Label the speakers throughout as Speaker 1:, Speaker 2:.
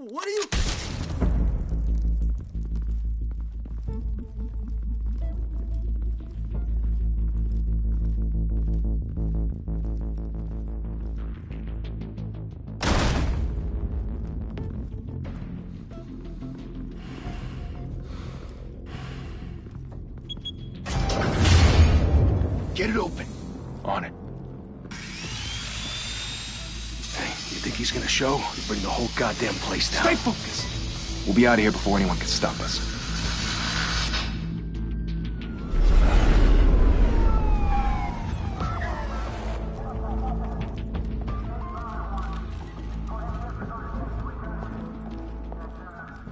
Speaker 1: What are you...
Speaker 2: Get it open. On it. Hey, you think he's gonna show? You bring the whole goddamn place down.
Speaker 3: Stay focused! We'll be out of here before anyone can stop us.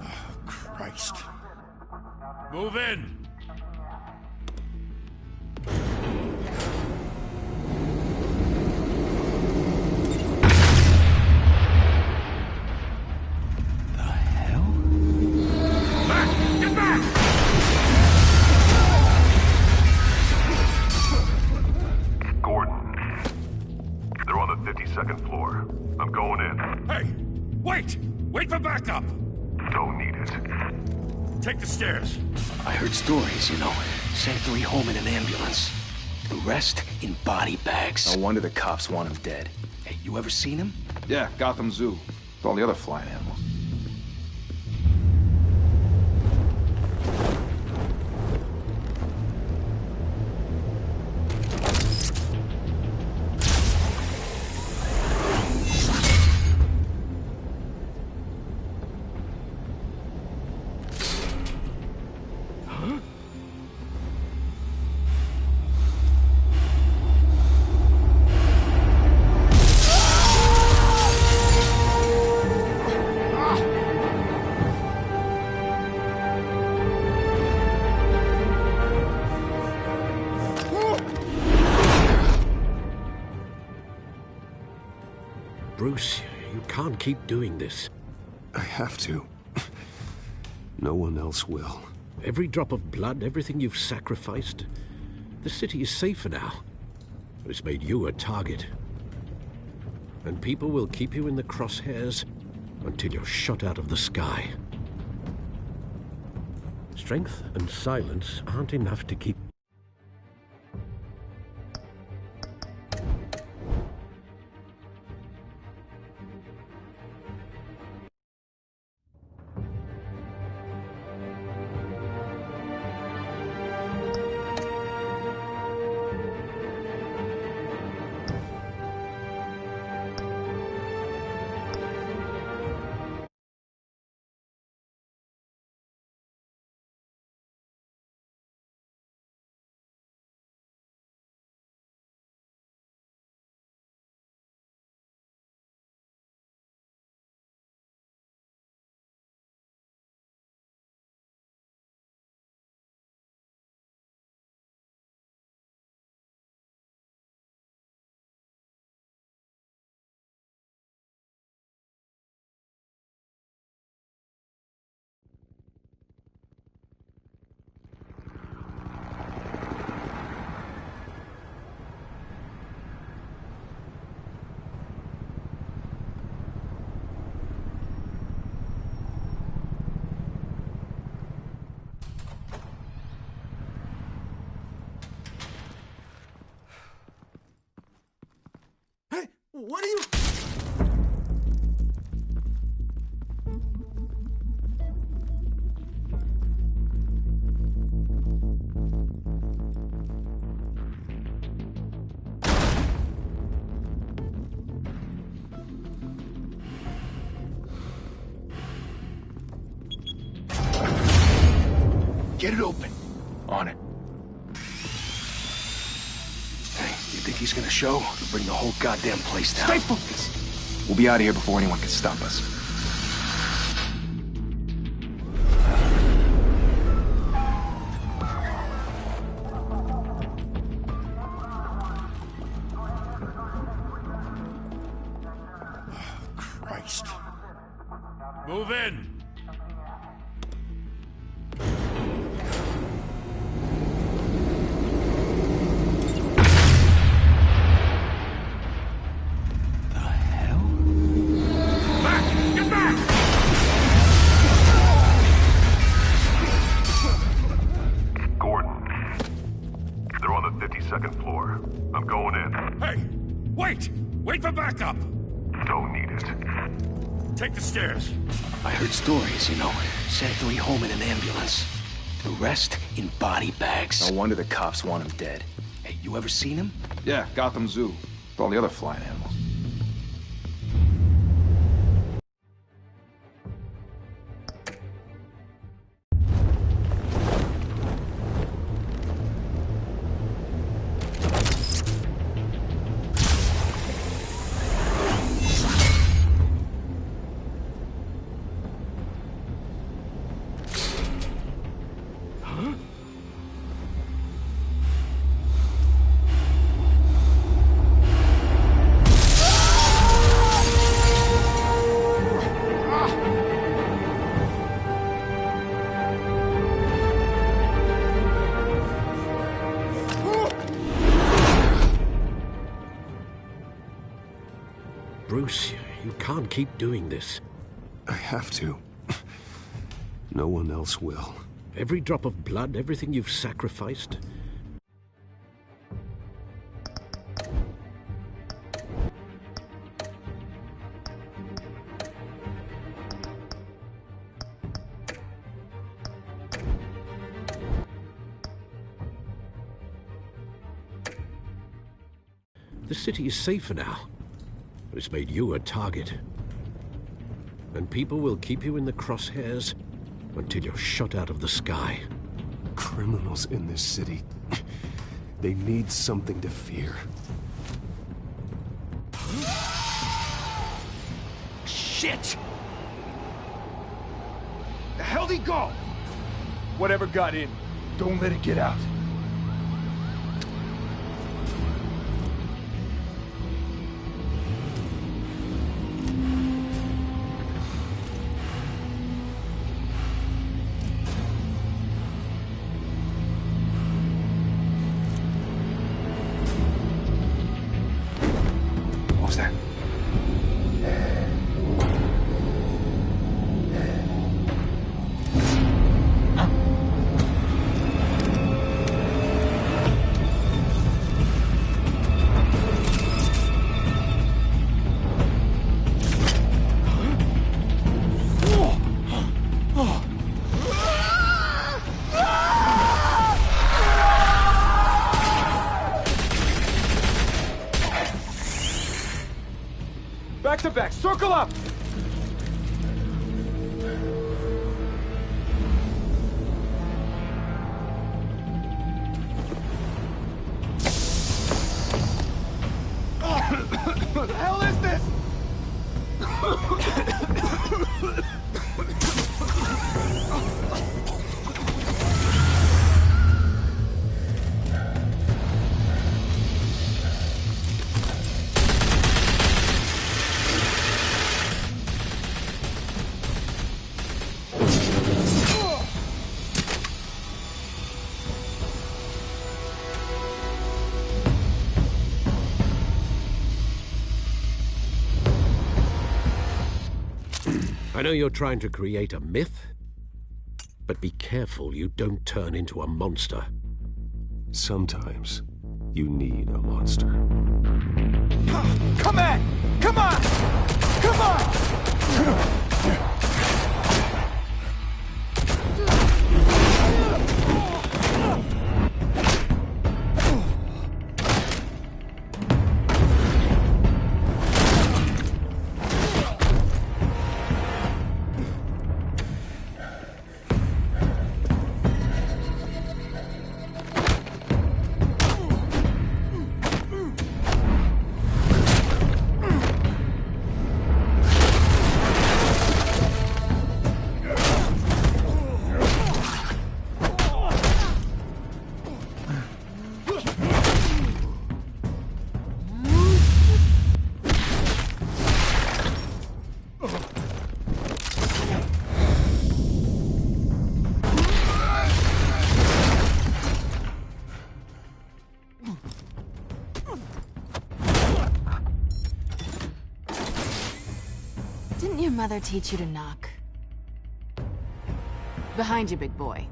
Speaker 2: Oh, Christ.
Speaker 4: Move in!
Speaker 5: Second floor. I'm going in.
Speaker 4: Hey! Wait! Wait for backup!
Speaker 5: Don't need it.
Speaker 4: Take the stairs.
Speaker 2: I heard stories, you know. Sanctuary home in an ambulance. The rest in body bags.
Speaker 3: No wonder the cops want him dead.
Speaker 2: Hey, you ever seen him?
Speaker 3: Yeah, Gotham Zoo. With all the other flying animals.
Speaker 6: Bruce, you can't keep doing this.
Speaker 7: I have to. No one else will.
Speaker 6: Every drop of blood, everything you've sacrificed. The city is safer now. But it's made you a target. And people will keep you in the crosshairs until you're shot out of the sky. Strength and silence aren't enough to keep...
Speaker 1: What are you...
Speaker 2: Get it open. On it. Hey, you think he's gonna show? You bring the whole goddamn place down.
Speaker 3: Stay focused! We'll be out of here before anyone can stop us.
Speaker 2: Oh, Christ.
Speaker 4: Move in!
Speaker 2: The hell?
Speaker 4: Back! Get back! Take the stairs.
Speaker 2: I heard stories, Sent 3 home in an ambulance. The rest in body bags.
Speaker 3: No wonder the cops want him dead.
Speaker 2: Hey, you ever seen him?
Speaker 3: Yeah, Gotham Zoo. With all the other flying animals.
Speaker 6: Bruce, you can't keep doing this.
Speaker 7: I have to. No one else will.
Speaker 6: Every drop of blood, everything you've sacrificed. The city is safer now, but it's made you a target. And people will keep you in the crosshairs until you're shot out of the sky.
Speaker 7: Criminals in this city, they need something to fear.
Speaker 2: Shit!
Speaker 3: The hell'd he go? Whatever got in, don't let it get out. What was that? Back to back, circle up! What the hell is this?
Speaker 6: I know you're trying to create a myth, but be careful you don't turn into a monster.
Speaker 7: Sometimes you need a monster.
Speaker 3: Come on! Come on! Come on!
Speaker 1: Didn't your mother teach you to knock? Behind you, big boy.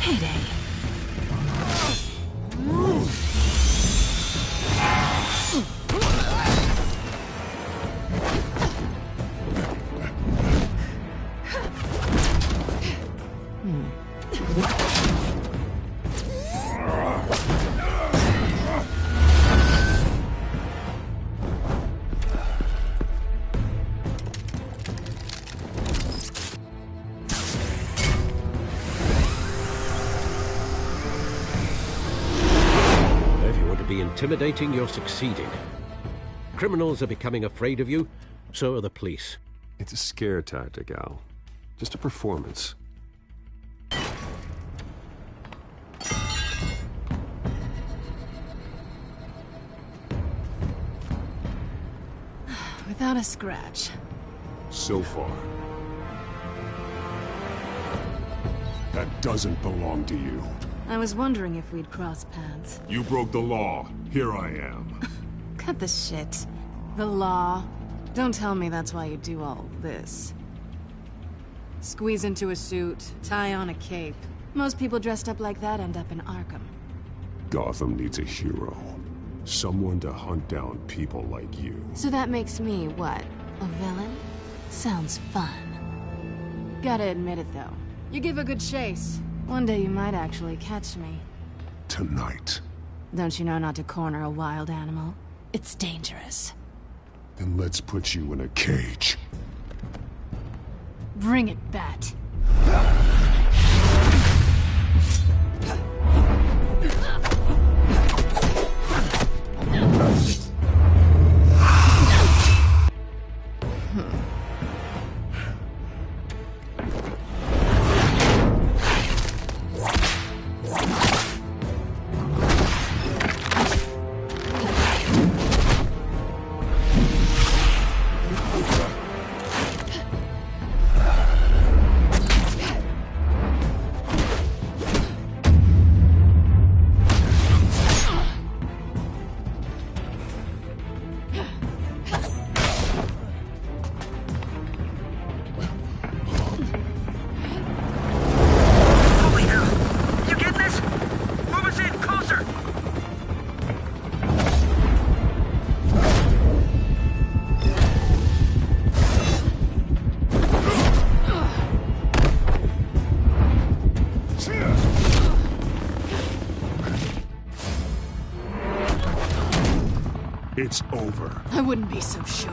Speaker 1: Payday.
Speaker 6: be intimidating, you're succeeding. Criminals are becoming afraid of you, so are the police.
Speaker 7: It's a scare tactic, Al. Just a performance.
Speaker 1: Without a scratch.
Speaker 7: So far.
Speaker 8: That doesn't belong to you.
Speaker 1: I was wondering if we'd cross paths.
Speaker 8: You broke the law. Here I am.
Speaker 1: Cut the shit. The law. Don't tell me that's why you do all this. Squeeze into a suit, tie on a cape. Most people dressed up like that end up in Arkham.
Speaker 8: Gotham needs a hero. Someone to hunt down people like you.
Speaker 1: So that makes me, what, a villain? Sounds fun. Gotta admit it, though. You give a good chase. One day you might actually catch me.
Speaker 8: Tonight.
Speaker 1: Don't you know not to corner a wild animal? It's dangerous.
Speaker 8: Then let's put you in a cage.
Speaker 1: Bring it, Bat.
Speaker 8: It's over.
Speaker 1: I wouldn't be so sure.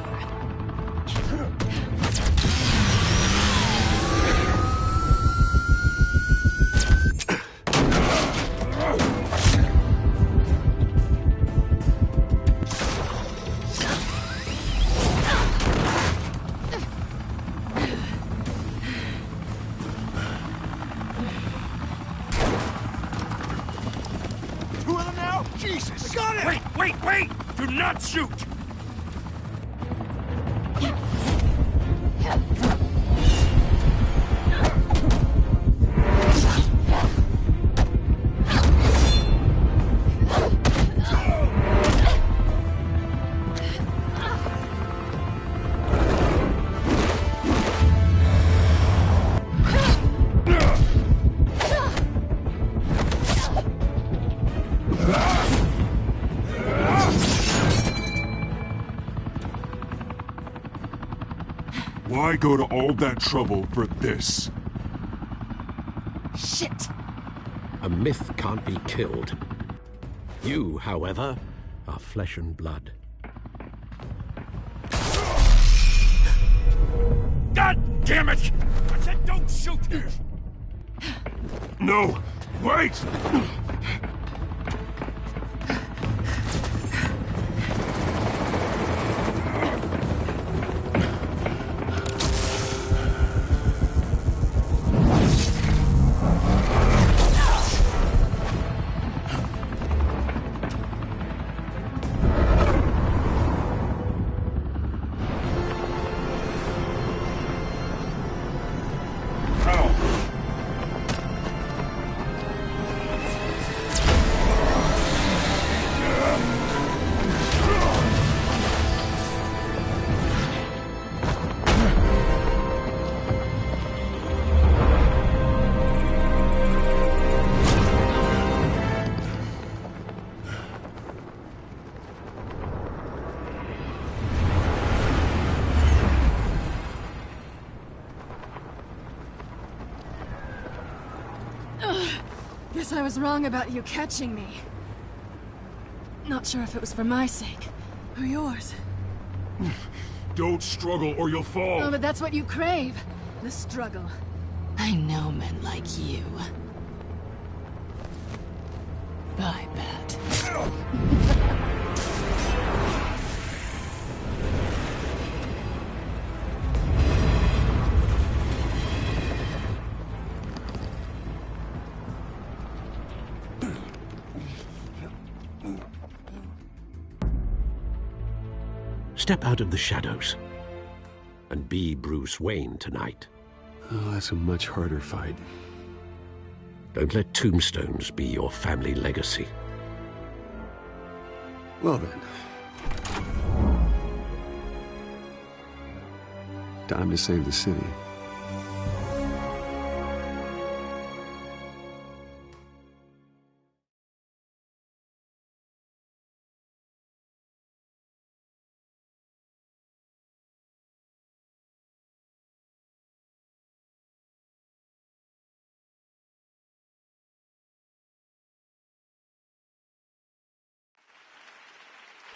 Speaker 3: Two of them now? Jesus! Got it!
Speaker 4: Wait, wait, wait! Do not shoot!
Speaker 8: Why go to all that trouble for this?
Speaker 1: Shit!
Speaker 6: A myth can't be killed. You, however, are flesh and blood.
Speaker 4: God damn it! I said don't shoot!
Speaker 8: No! Wait!
Speaker 1: Guess I was wrong about you catching me. Not sure if it was for my sake, or yours.
Speaker 8: Don't struggle or you'll fall!
Speaker 1: Oh, but that's what you crave. The struggle. I know men like you. Bye, Bat.
Speaker 6: Step out of the shadows and be Bruce Wayne tonight.
Speaker 7: Oh, that's a much harder fight.
Speaker 6: Don't let tombstones be your family legacy.
Speaker 7: Well then. Time to save the city.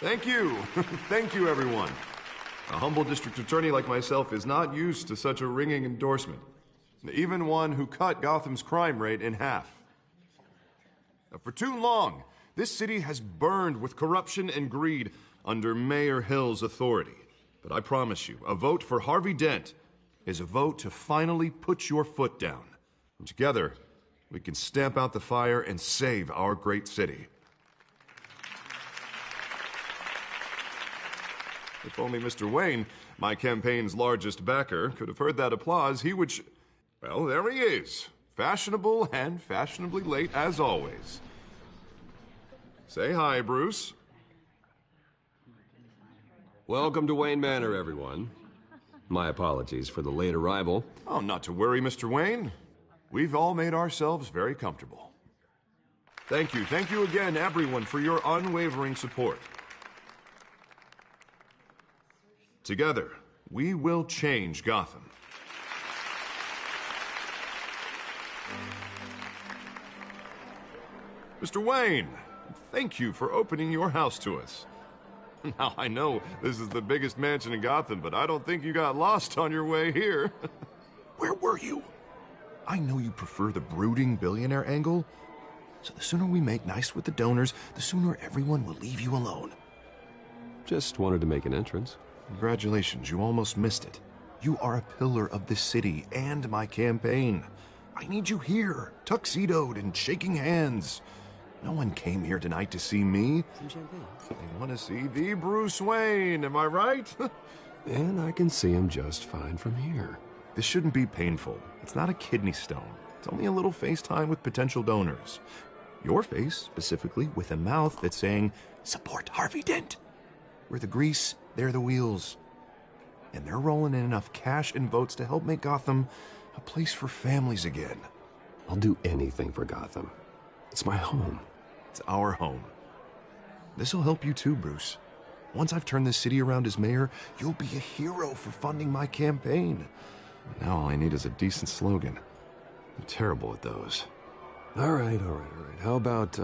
Speaker 9: Thank you. Thank you, everyone. A humble district attorney like myself is not used to such a ringing endorsement. Even one who cut Gotham's crime rate in half. For too long, this city has burned with corruption and greed under Mayor Hill's authority. But I promise you, a vote for Harvey Dent is a vote to finally put your foot down. And together, we can stamp out the fire and save our great city. If only Mr. Wayne, my campaign's largest backer, could have heard that applause, he would well, there he is. Fashionable and fashionably late as always. Say hi, Bruce.
Speaker 7: Welcome to Wayne Manor, everyone. My apologies for the late arrival.
Speaker 9: Oh, not to worry, Mr. Wayne. We've all made ourselves very comfortable. Thank you again, everyone, for your unwavering support. Together, we will change Gotham. Mr. Wayne, thank you for opening your house to us. Now, I know this is the biggest mansion in Gotham, but I don't think you got lost on your way here. Where were you? I know you prefer the brooding billionaire angle, so the sooner we make nice with the donors, the sooner everyone will leave you alone.
Speaker 7: Just wanted to make an entrance.
Speaker 9: Congratulations, you almost missed it. You are a pillar of this city and my campaign. I need you here, tuxedoed and shaking hands. No one came here tonight to see me.
Speaker 7: Some champagne.
Speaker 9: They want to see the Bruce Wayne, am I right?
Speaker 7: And I can see him just fine from here.
Speaker 9: This shouldn't be painful. It's not a kidney stone. It's only a little FaceTime with potential donors. Your face, specifically, with a mouth that's saying, support Harvey Dent. We're the grease, they're the wheels. And they're rolling in enough cash and votes to help make Gotham a place for families again.
Speaker 7: I'll do anything for Gotham. It's my home.
Speaker 9: It's our home. This'll help you too, Bruce. Once I've turned this city around as mayor, you'll be a hero for funding my campaign. Now all I need is a decent slogan. I'm terrible at those.
Speaker 7: All right. How about,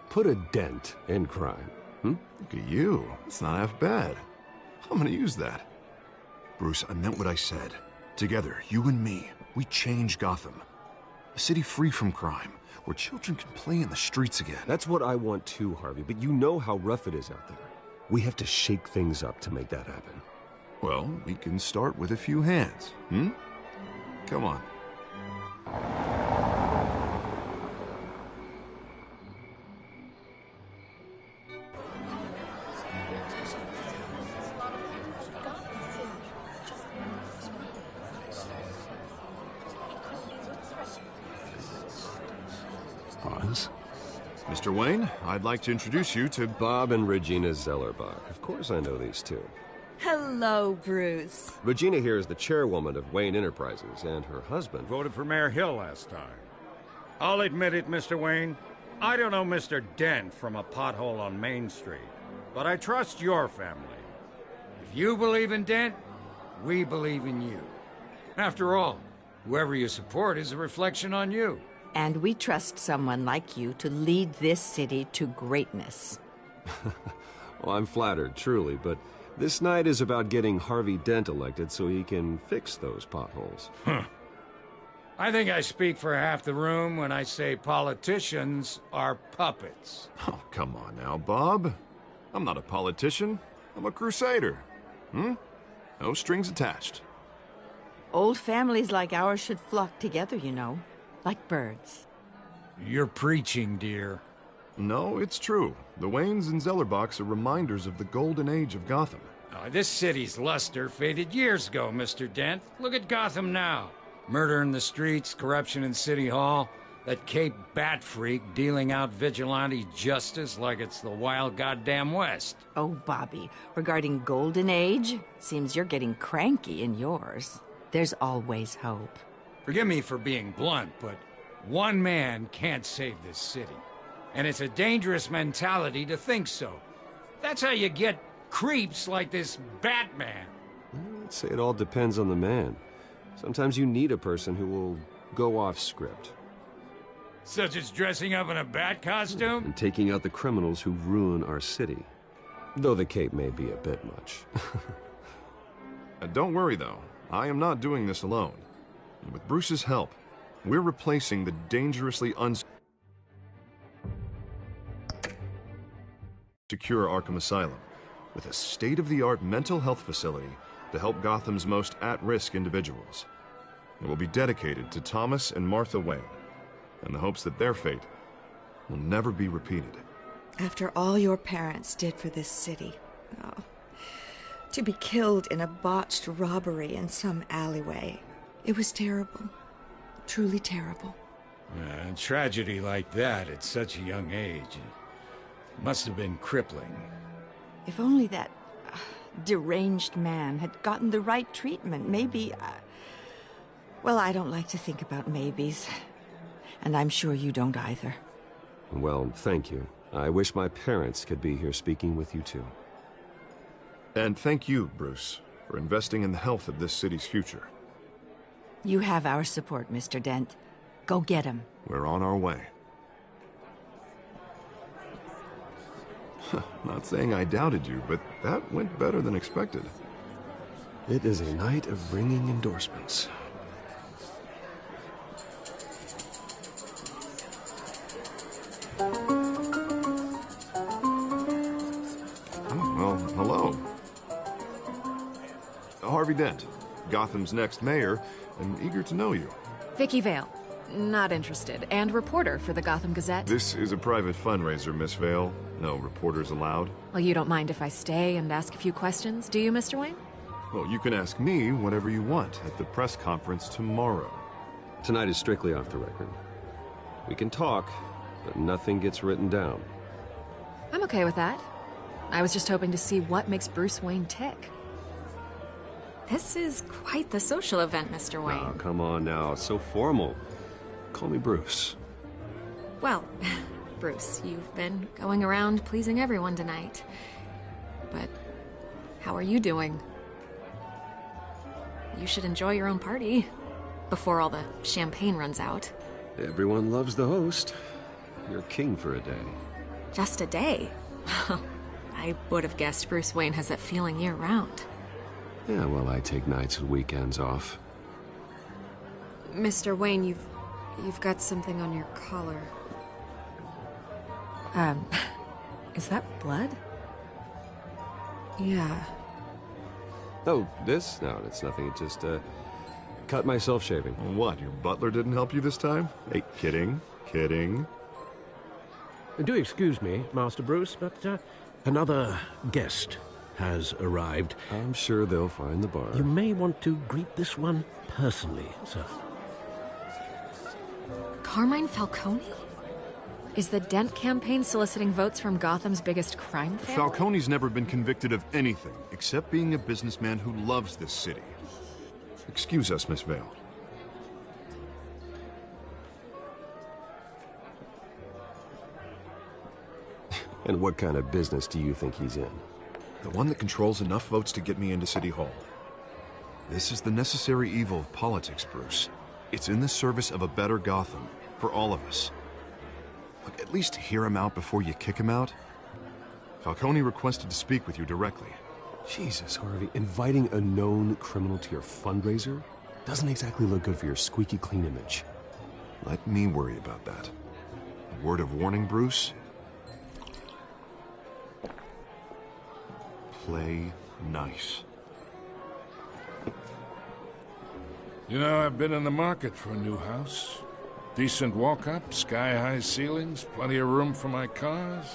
Speaker 7: put a dent in crime?
Speaker 9: Look at you. It's not half bad. I'm gonna use that. Bruce, I meant what I said. Together, you and me, we change Gotham. A city free from crime, where children can play in the streets again.
Speaker 7: That's what I want too, Harvey, but you know how rough it is out there. We have to shake things up to make that happen.
Speaker 9: Well, we can start with a few hands, Come on.
Speaker 7: Boz?
Speaker 9: Mr. Wayne, I'd like to introduce you to
Speaker 7: Bob and Regina Zellerbach. Of course I know these two.
Speaker 10: Hello, Bruce.
Speaker 7: Regina here is the chairwoman of Wayne Enterprises, and her husband
Speaker 4: Voted for Mayor Hill last time. I'll admit it, Mr. Wayne. I don't know Mr. Dent from a pothole on Main Street, but I trust your family. If you believe in Dent, we believe in you. After all, whoever you support is a reflection on you.
Speaker 10: And we trust someone like you to lead this city to greatness.
Speaker 7: Well, I'm flattered, truly, but this night is about getting Harvey Dent elected so he can fix those potholes.
Speaker 4: I think I speak for half the room when I say politicians are puppets.
Speaker 9: Oh, come on now, Bob. I'm not a politician. I'm a crusader. No strings attached.
Speaker 10: Old families like ours should flock together, you know, like birds.
Speaker 4: You're preaching, dear.
Speaker 9: No, it's true. The Waynes and Zellerbachs are reminders of the golden age of Gotham.
Speaker 4: Oh, this city's luster faded years ago, Mr. Dent. Look at Gotham now. Murder in the streets, corruption in City Hall, that Cape Bat freak dealing out vigilante justice like it's the wild goddamn West.
Speaker 10: Oh, Bobby, regarding Golden Age, seems you're getting cranky in yours. There's always hope.
Speaker 4: Forgive me for being blunt, but one man can't save this city. And it's a dangerous mentality to think so. That's how you get creeps like this Batman.
Speaker 7: I'd say it all depends on the man. Sometimes you need a person who will go off script.
Speaker 4: Such as dressing up in a bat costume?
Speaker 7: And taking out the criminals who ruin our city. Though the cape may be a bit much.
Speaker 9: Don't worry, though. I am not doing this alone. With Bruce's help, we're replacing the dangerously unsecure Arkham Asylum with a state-of-the-art mental health facility to help Gotham's most at-risk individuals. It will be dedicated to Thomas and Martha Wayne, in the hopes that their fate will never be repeated.
Speaker 11: After all your parents did for this city, to be killed in a botched robbery in some alleyway, it was terrible. Truly terrible.
Speaker 4: A tragedy like that at such a young age must have been crippling.
Speaker 10: If only that deranged man had gotten the right treatment, maybe... well, I don't like to think about maybes. And I'm sure you don't either.
Speaker 7: Well, thank you. I wish my parents could be here speaking with you too.
Speaker 9: And thank you, Bruce, for investing in the health of this city's future.
Speaker 10: You have our support, Mr. Dent. Go get him.
Speaker 9: We're on our way. Not saying I doubted you, but that went better than expected.
Speaker 7: It is a night of ringing endorsements.
Speaker 9: Well, hello. Harvey Dent, Gotham's next mayor, and eager to know you.
Speaker 12: Vicky Vale. Not interested. And reporter for the Gotham Gazette.
Speaker 9: This is a private fundraiser, Miss Vale. No reporters allowed.
Speaker 12: Well, you don't mind if I stay and ask a few questions, do you, Mr. Wayne?
Speaker 9: Well, you can ask me whatever you want at the press conference tomorrow.
Speaker 7: Tonight is strictly off the record. We can talk, but nothing gets written down.
Speaker 12: I'm okay with that. I was just hoping to see what makes Bruce Wayne tick. This is quite the social event, Mr. Wayne.
Speaker 7: Oh, come on now. So formal. Call me Bruce.
Speaker 12: Well, Bruce, you've been going around pleasing everyone tonight. But how are you doing? You should enjoy your own party before all the champagne runs out.
Speaker 7: Everyone loves the host. You're king for a day.
Speaker 12: Just a day? I would have guessed Bruce Wayne has that feeling year-round.
Speaker 7: Yeah, well, I take nights and weekends off.
Speaker 12: Mr. Wayne, you've got something on your collar. Is that blood? Yeah.
Speaker 7: Oh, this? No, it's nothing. It just, cut myself shaving.
Speaker 9: What, your butler didn't help you this time? Hey, kidding.
Speaker 6: Do excuse me, Master Bruce, but another guest has arrived.
Speaker 7: I'm sure they'll find the bar.
Speaker 6: You may want to greet this one personally, sir.
Speaker 12: Carmine Falcone? Is the Dent campaign soliciting votes from Gotham's biggest crime family?
Speaker 9: Falcone's never been convicted of anything except being a businessman who loves this city. Excuse us, Miss Vale.
Speaker 7: And what kind of business do you think he's in?
Speaker 9: The one that controls enough votes to get me into City Hall. This is the necessary evil of politics, Bruce. It's in the service of a better Gotham, for all of us. Look, at least hear him out before you kick him out. Falcone requested to speak with you directly.
Speaker 7: Jesus, Harvey, inviting a known criminal to your fundraiser doesn't exactly look good for your squeaky clean image.
Speaker 9: Let me worry about that. A word of warning, Bruce. Play nice.
Speaker 13: You know, I've been in the market for a new house. Decent walk-up, sky-high ceilings, plenty of room for my cars.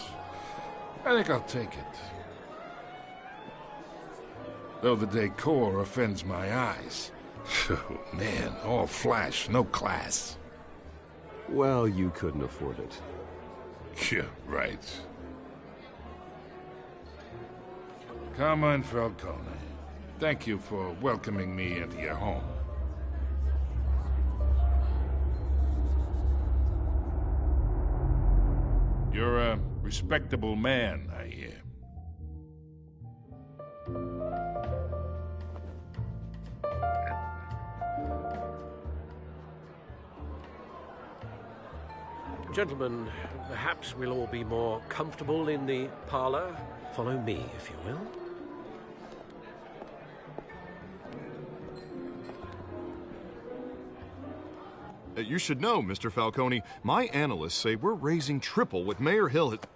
Speaker 13: I think I'll take it. Though the decor offends my eyes. Oh, man, all flash, no class.
Speaker 7: Well, you couldn't afford it.
Speaker 13: Yeah, right. Carmine Falcone, thank you for welcoming me into your home. You're a respectable man, I hear.
Speaker 6: Gentlemen, perhaps we'll all be more comfortable in the parlor. Follow me, if you will.
Speaker 9: You should know, Mr. Falcone, my analysts say we're raising triple what Mayor Hill had...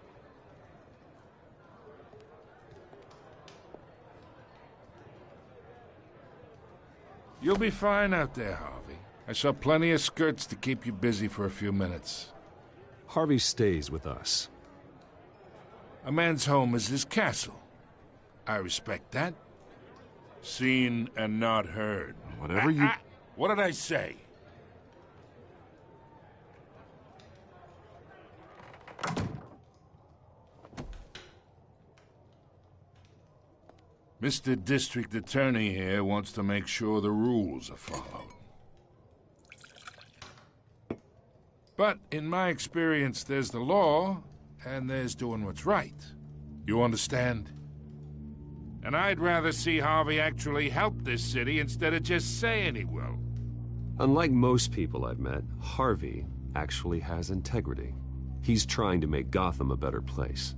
Speaker 13: You'll be fine out there, Harvey. I saw plenty of skirts to keep you busy for a few minutes.
Speaker 7: Harvey stays with us.
Speaker 13: A man's home is his castle. I respect that. Seen and not heard.
Speaker 9: Whatever you...
Speaker 13: What did I say? Mr. District Attorney here wants to make sure the rules are followed. But in my experience, there's the law, and there's doing what's right. You understand? And I'd rather see Harvey actually help this city instead of just saying he will.
Speaker 7: Unlike most people I've met, Harvey actually has integrity. He's trying to make Gotham a better place.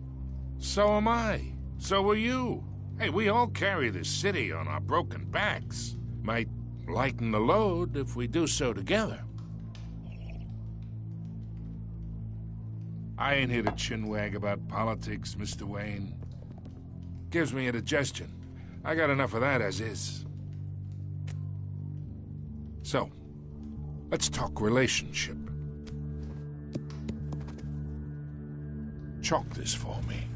Speaker 13: So am I. So are you. Hey, we all carry this city on our broken backs. Might lighten the load if we do so together. I ain't here to chinwag about politics, Mr. Wayne. Gives me indigestion. I got enough of that as is. So, let's talk relationship. Chalk this for me.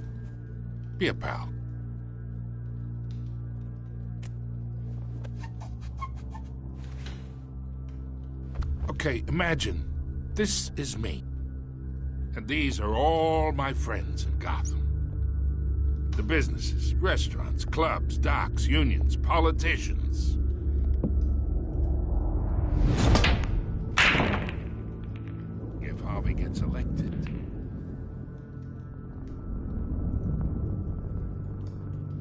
Speaker 13: Be a pal. Okay, imagine this is me. And these are all my friends in Gotham. The businesses, restaurants, clubs, docks, unions, politicians. If Harvey gets elected.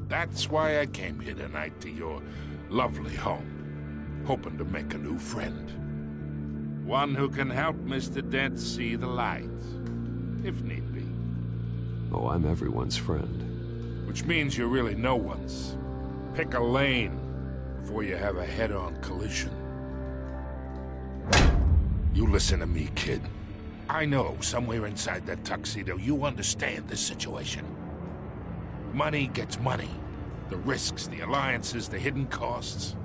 Speaker 13: That's why I came here tonight to your lovely home, hoping to make a new friend. One who can help Mr. Dent see the light, if need be.
Speaker 7: Oh, I'm everyone's friend.
Speaker 13: Which means you're really no one's. Pick a lane before you have a head-on collision. You listen to me, kid. I know somewhere inside that tuxedo you understand this situation. Money gets money. The risks, the alliances, the hidden costs.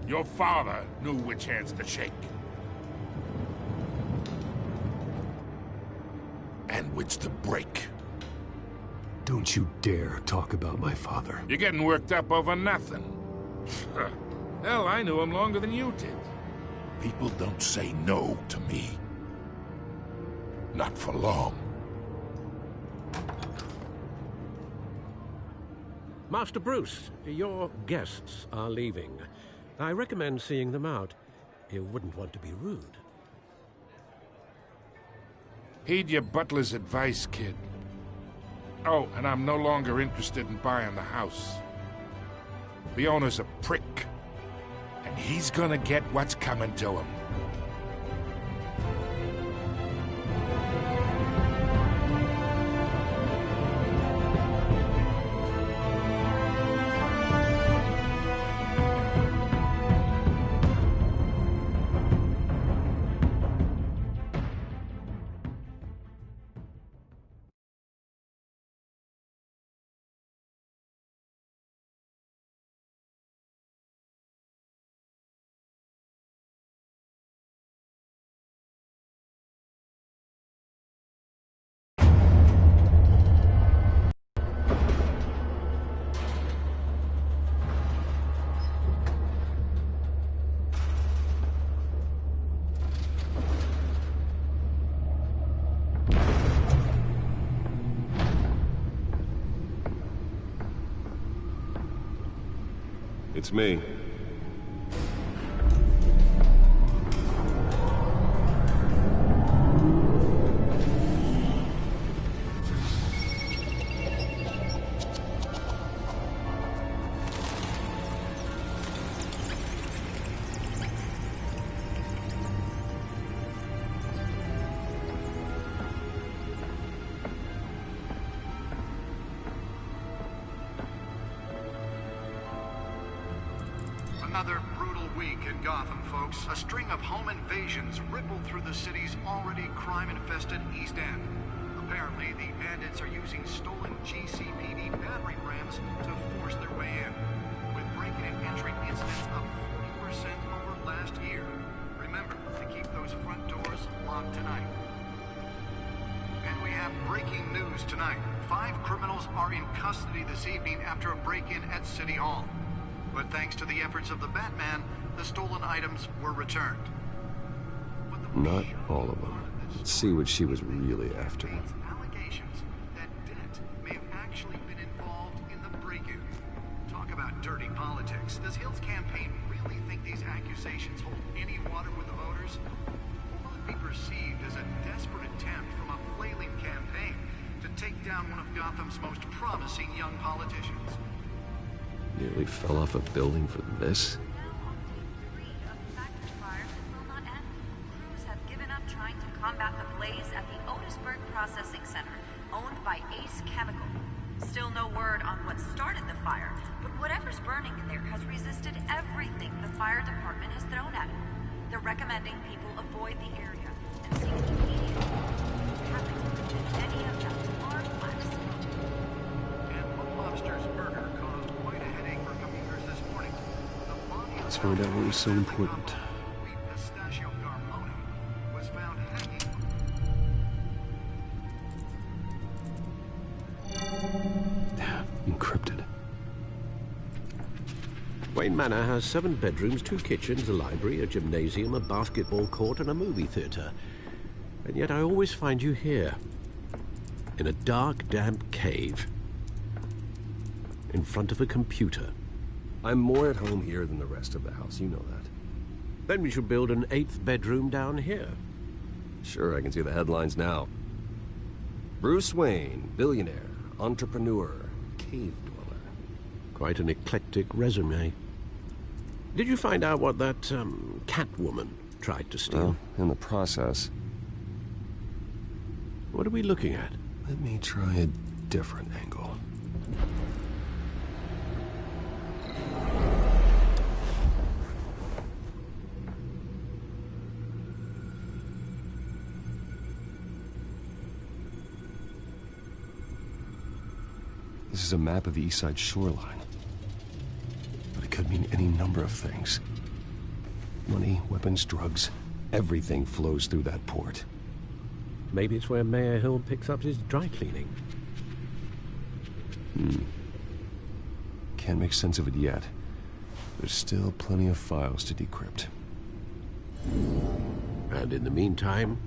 Speaker 13: Your father knew which hands to shake. And which to break.
Speaker 8: Don't you dare talk about my father.
Speaker 13: You're getting worked up over nothing. Hell, I knew him longer than you did. People don't say no to me. Not for long.
Speaker 6: Master Bruce, your guests are leaving. I recommend seeing them out. You wouldn't want to be rude.
Speaker 13: Heed your butler's advice, kid. Oh, and I'm no longer interested in buying the house. The owner's a prick. And he's gonna get what's coming to him.
Speaker 7: It's me.
Speaker 14: Another brutal week in Gotham, folks. A string of home invasions rippled through the city's already crime-infested East End. Apparently, the bandits are using stolen GCPD battering rams to force their way in, with break-in and entry incidents up 40% over last year. Remember to keep those front doors locked tonight. And we have breaking news tonight. 5 criminals are in custody this evening after a break-in at City Hall. But thanks to the efforts of the Batman, the stolen items were returned.
Speaker 7: Not all of them. Let's see what she was really after.
Speaker 14: Allegations that Dent may have actually been involved in the break-in. Talk about dirty politics. Does Hill's campaign really think these accusations hold any water with the voters? Or will it be perceived as a desperate attempt from a flailing campaign to take down one of Gotham's most promising young politicians?
Speaker 7: Nearly fell off a building for this?
Speaker 15: Crews have given up trying to combat the blaze at the Otisburg Processing Center, owned by Ace Chemical. Still no word on what started the fire, but whatever's burning in there has resisted everything the fire department has thrown at it. They're recommending people avoid the area and seek immediate happen to mention any of them are flax.
Speaker 14: And Lobster's burger caused quite a headache for commuters this morning. The body of
Speaker 7: Let's find out what was so important.
Speaker 14: Sweet Pistachio Garmoni was found hanging.
Speaker 7: Encrypted.
Speaker 6: Wayne Manor has 7 bedrooms, 2 kitchens, a library, a gymnasium, a basketball court, and a movie theater. And yet I always find you here, in a dark, damp cave, in front of a computer.
Speaker 7: I'm more at home here than the rest of the house, you know that.
Speaker 6: Then we should build an 8th bedroom down here.
Speaker 7: Sure, I can see the headlines now. Bruce Wayne, billionaire, entrepreneur, cave dweller.
Speaker 6: Quite an eclectic resume. Did you find out what that, Catwoman tried to steal?
Speaker 7: Well, in the process.
Speaker 6: What are we looking at?
Speaker 7: Let me try a different angle. This is a map of the East Side shoreline. But it could mean any number of things. Money, weapons, drugs, everything flows through that port.
Speaker 6: Maybe it's where Mayor Hill picks up his dry cleaning.
Speaker 7: Can't make sense of it yet. There's still plenty of files to decrypt.
Speaker 6: And in the meantime,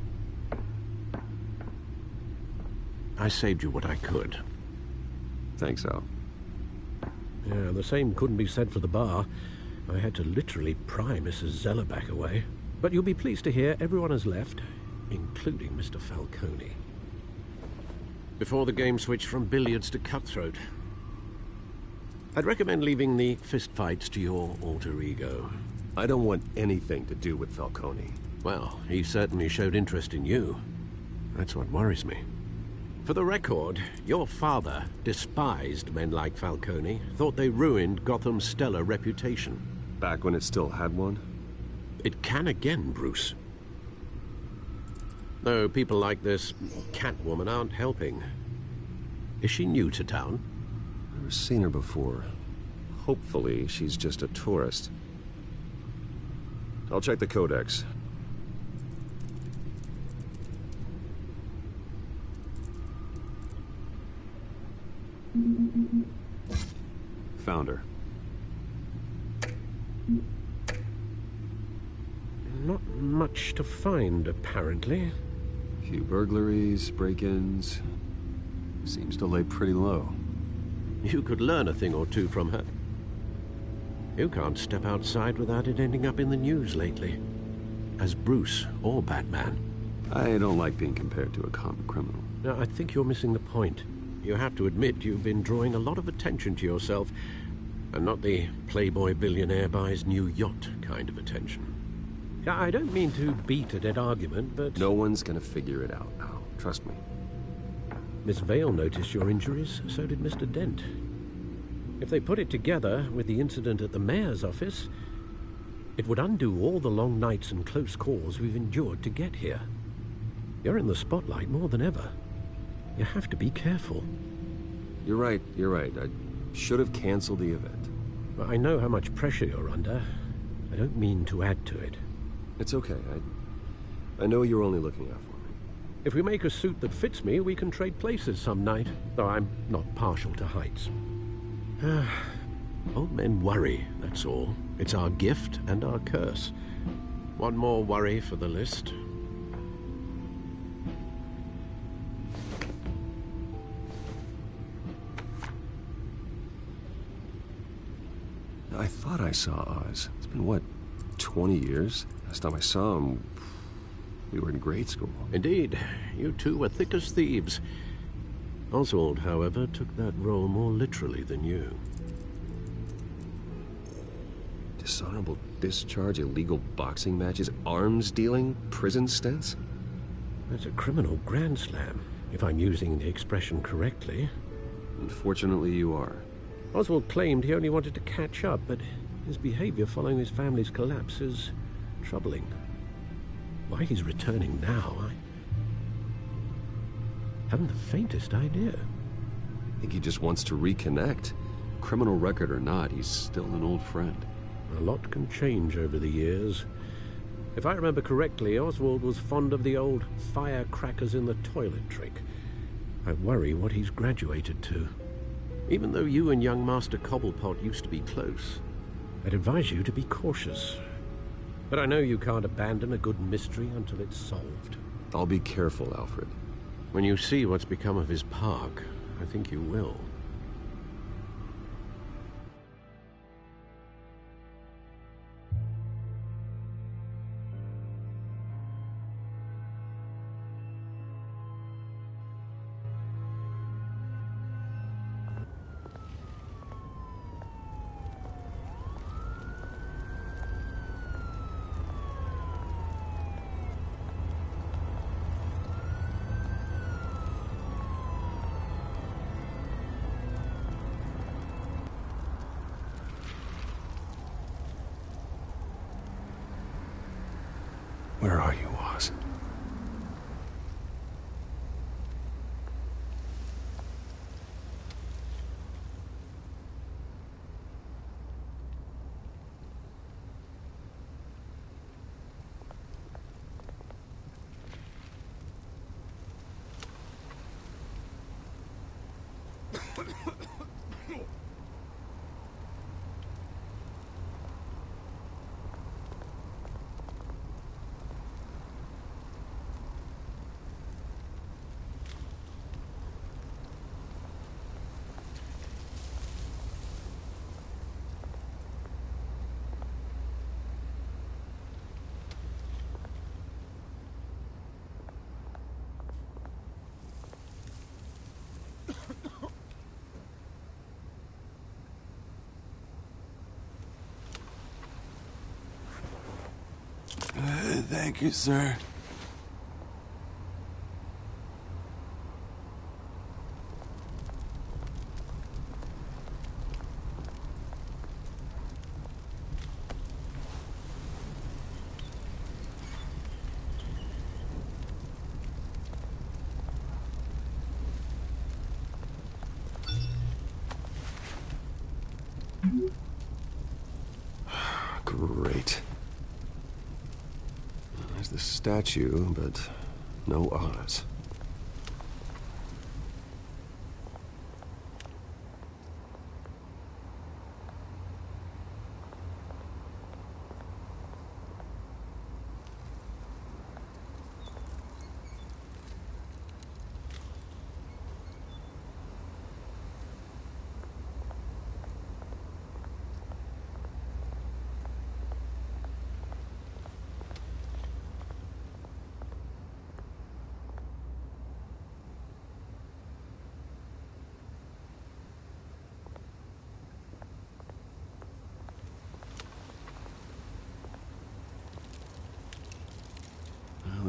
Speaker 6: I saved you what I could.
Speaker 7: Thanks, Al.
Speaker 6: Yeah, the same couldn't be said for the bar. I had to literally pry Mrs. Zellerback away. But you'll be pleased to hear everyone has left, including Mr. Falcone. Before the game switched from billiards to cutthroat. I'd recommend leaving the fistfights to your alter ego.
Speaker 7: I don't want anything to do with Falcone.
Speaker 6: Well, he certainly showed interest in you. That's what worries me. For the record, your father despised men like Falcone, thought they ruined Gotham's stellar reputation.
Speaker 7: Back when it still had one?
Speaker 6: It can again, Bruce. Though people like this Catwoman aren't helping. Is she new to town?
Speaker 7: Never seen her before. Hopefully, she's just a tourist. I'll check the codex. Found her.
Speaker 6: Not much to find, apparently.
Speaker 7: Few burglaries, break-ins. Seems to lay pretty low.
Speaker 6: You could learn a thing or two from her. You can't step outside without it ending up in the news lately. As Bruce or Batman.
Speaker 7: I don't like being compared to a common criminal.
Speaker 6: No, I think you're missing the point. You have to admit you've been drawing a lot of attention to yourself, and not the playboy billionaire buys new yacht kind of attention. I don't mean to beat a dead argument, but...
Speaker 7: No one's gonna figure it out now. Trust me.
Speaker 6: Miss Vale noticed your injuries, so did Mr. Dent. If they put it together with the incident at the mayor's office, it would undo all the long nights and close calls we've endured to get here. You're in the spotlight more than ever. You have to be careful.
Speaker 7: You're right. I should have canceled the event.
Speaker 6: Well, I know how much pressure you're under. I don't mean to add to it.
Speaker 7: It's okay. I know you're only looking out for me.
Speaker 6: If we make a suit that fits me, we can trade places some night, though I'm not partial to heights. Old men worry, that's all. It's our gift and our curse. One more worry for the list.
Speaker 7: I thought I saw Oz. It's been, what, 20 years? Last time I saw him, we were in grade school.
Speaker 6: Indeed. You two were thick as thieves. Oswald, however, took that role more literally than you.
Speaker 7: Dishonorable discharge, illegal boxing matches, arms dealing, prison stints?
Speaker 6: That's a criminal grand slam, if I'm using the expression correctly.
Speaker 7: Unfortunately, you are.
Speaker 6: Oswald claimed he only wanted to catch up, but his behavior following his family's collapse is troubling. Why he's returning now, I haven't the faintest idea.
Speaker 7: I think he just wants to reconnect. Criminal record or not, he's still an old friend.
Speaker 6: A lot can change over the years. If I remember correctly, Oswald was fond of the old firecrackers in the toilet trick. I worry what he's graduated to. Even though you and young Master Cobblepot used to be close, I'd advise you to be cautious. But I know you can't abandon a good mystery until it's solved.
Speaker 7: I'll be careful, Alfred.
Speaker 6: When you see what's become of his park, I think you will.
Speaker 7: Where are you, Oz?
Speaker 16: Thank you, sir.
Speaker 7: Great. There's the statue, but no Oz.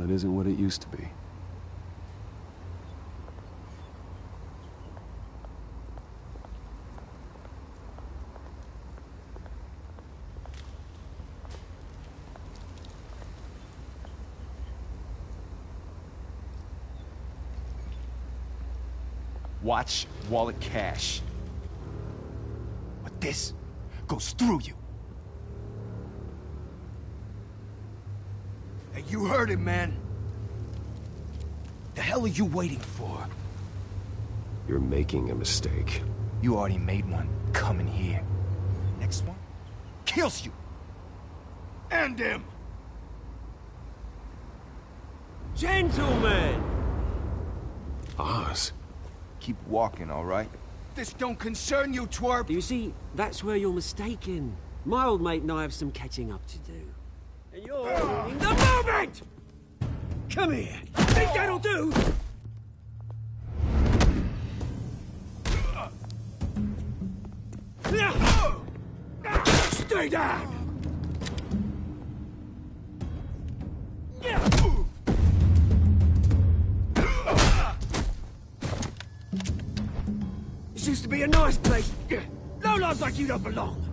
Speaker 7: it isn't what it used to be.
Speaker 3: Watch wallet cash. But this goes through you. Hey, you heard it, man. The hell are you waiting for?
Speaker 7: You're making a mistake.
Speaker 3: You already made one. Coming here. Next one kills you. And him.
Speaker 17: Gentlemen!
Speaker 7: Oz.
Speaker 3: Keep walking, all right? This don't concern you, twerp!
Speaker 17: You see, that's where you're mistaken. My old mate and I have some catching up to do. And you're ruining the moment! Come here! Think that'll do? Stay down! This used to be a nice place. Lowlifes like you don't belong.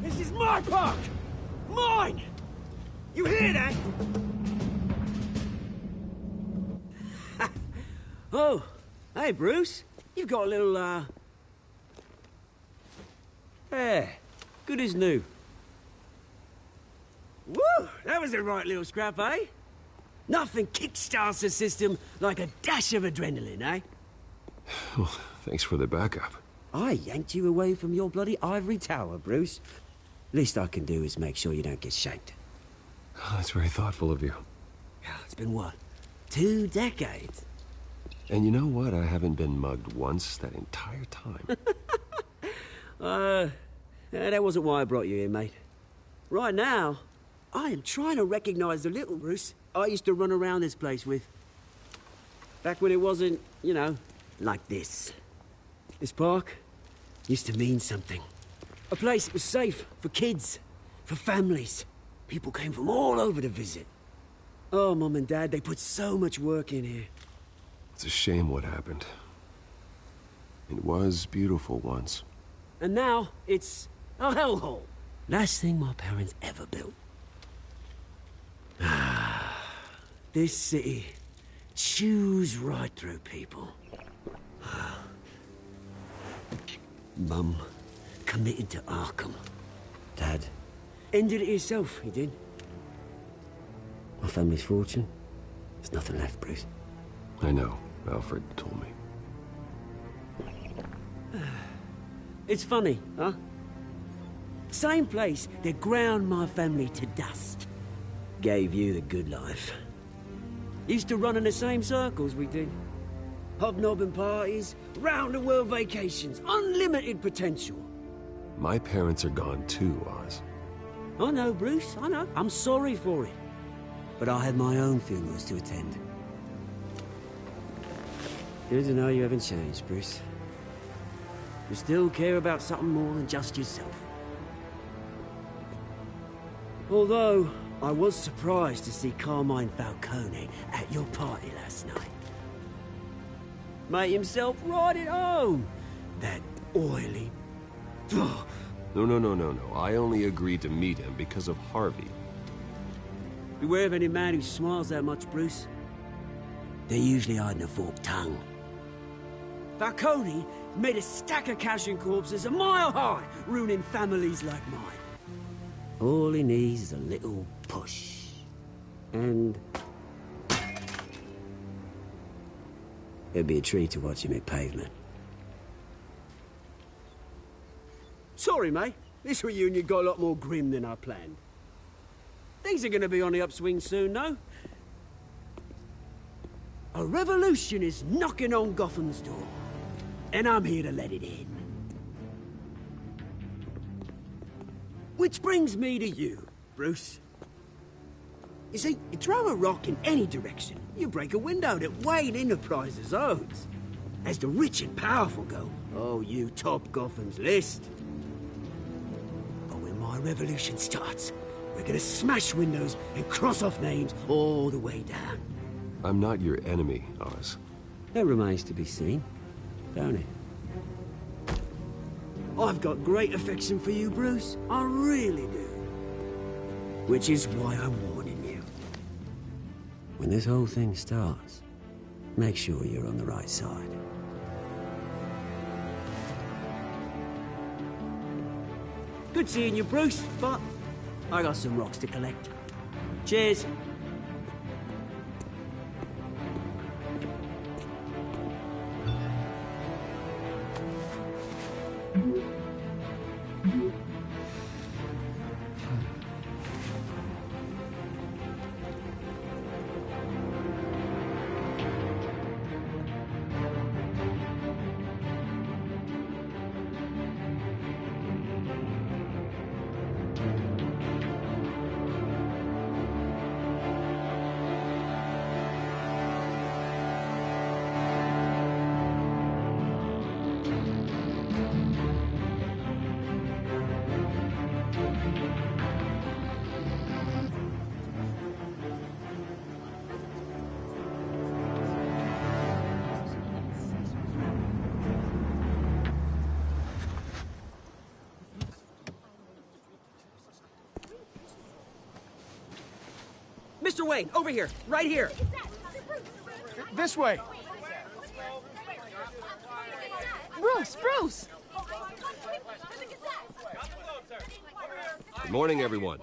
Speaker 17: This is my park! Mine! You hear that? Oh, hey, Bruce. You've got a little, Yeah, good as new. Woo! That was a right little scrap, eh? Nothing kickstarts the system like a dash of adrenaline, eh?
Speaker 7: Well, thanks for the backup.
Speaker 17: I yanked you away from your bloody ivory tower, Bruce. Least I can do is make sure you don't get shanked.
Speaker 7: Oh, that's very thoughtful of you.
Speaker 17: It's been what? 2 decades?
Speaker 7: And you know what? I haven't been mugged once that entire time.
Speaker 17: That wasn't why I brought you here, mate. Right now, I am trying to recognize the little Bruce I used to run around this place with. Back when it wasn't, you know, like this. This park used to mean something. A place that was safe for kids, for families. People came from all over to visit. Oh, Mum and Dad, they put so much work in here.
Speaker 7: It's a shame what happened. It was beautiful once.
Speaker 17: And now, it's a hellhole. Last thing my parents ever built. This city chews right through people. Mum committed to Arkham. Dad ended it himself, he did. My family's fortune, there's nothing left, Bruce.
Speaker 7: I know. Alfred told me.
Speaker 17: It's funny, huh? Same place that ground my family to dust. Gave you the good life. Used to run in the same circles we did. Hobnobbing parties, round-the-world vacations, unlimited potential.
Speaker 7: My parents are gone too, Oz.
Speaker 17: I know, Bruce, I know. I'm sorry for it. But I had my own funerals to attend. Good to know you haven't changed, Bruce. You still care about something more than just yourself. Although, I was surprised to see Carmine Falcone at your party last night. Made himself right at home. That oily...
Speaker 7: No. I only agreed to meet him because of Harvey.
Speaker 17: Beware of any man who smiles that much, Bruce. They're usually hiding a forked tongue. Falcone made a stack of cashing corpses a mile high, ruining families like mine. All he needs is a little push. And... it'd be a treat to watch him hit pavement. Sorry, mate. This reunion got a lot more grim than I planned. Things are gonna be on the upswing soon, no? A revolution is knocking on Gotham's door. And I'm here to let it in. Which brings me to you, Bruce. You see, you throw a rock in any direction, you break a window that Wayne Enterprises owns. as the rich and powerful go, oh, you top Gotham's list. But when my revolution starts, we're gonna smash windows and cross off names all the way down.
Speaker 7: I'm not your enemy, Oz.
Speaker 17: That remains to be seen, don't it? I've got great affection for you, Bruce. I really do. Which is why I'm warning you. When this whole thing starts, make sure you're on the right side. Good seeing you, Bruce, but I got some rocks to collect. Cheers. Mr. Wayne, over here, right here.
Speaker 3: This way.
Speaker 1: Bruce!
Speaker 7: Good morning, everyone.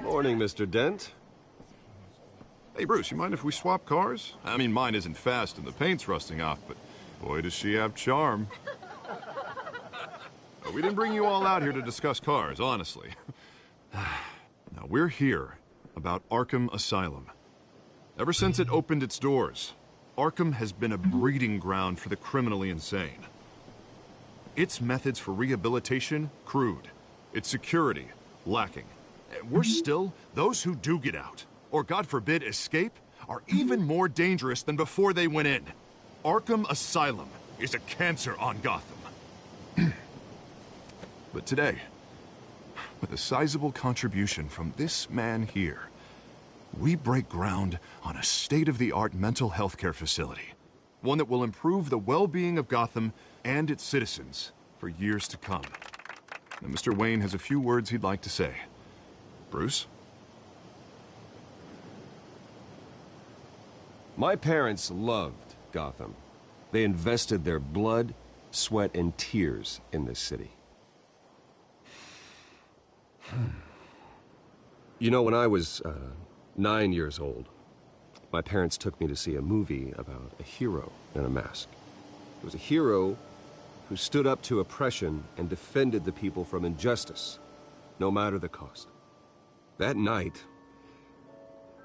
Speaker 7: Morning, Mr. Dent.
Speaker 9: Hey, Bruce, you mind if we swap cars? I mean, mine isn't fast and the paint's rusting off, but boy, does she have charm. We didn't bring you all out here to discuss cars, honestly. Now, we're here about Arkham Asylum. Ever since it opened its doors, Arkham has been a breeding ground for the criminally insane. Its methods for rehabilitation, crude. Its security, lacking. And worse still, those who do get out, or God forbid escape, are even more dangerous than before they went in. Arkham Asylum is a cancer on Gotham. But today, with a sizable contribution from this man here, we break ground on a state-of-the-art mental health care facility. One that will improve the well-being of Gotham and its citizens for years to come. And Mr. Wayne has a few words he'd like to say. Bruce?
Speaker 7: My parents loved Gotham. They invested their blood, sweat, and tears in this city. You know, when I was 9 years old, my parents took me to see a movie about a hero in a mask. It was a hero who stood up to oppression and defended the people from injustice, no matter the cost. That night,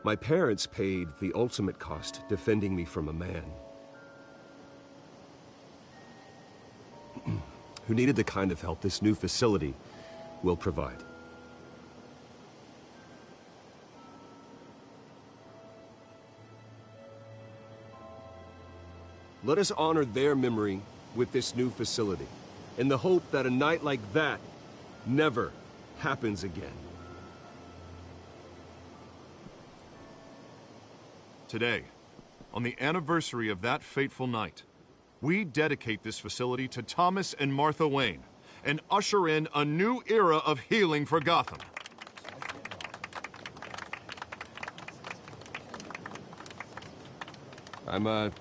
Speaker 7: my parents paid the ultimate cost defending me from a man who needed the kind of help this new facility will provide. Let us honor their memory with this new facility, in the hope that a night like that never happens again.
Speaker 9: Today, on the anniversary of that fateful night, we dedicate this facility to Thomas and Martha Wayne and usher in a new era of healing for Gotham.
Speaker 7: I'm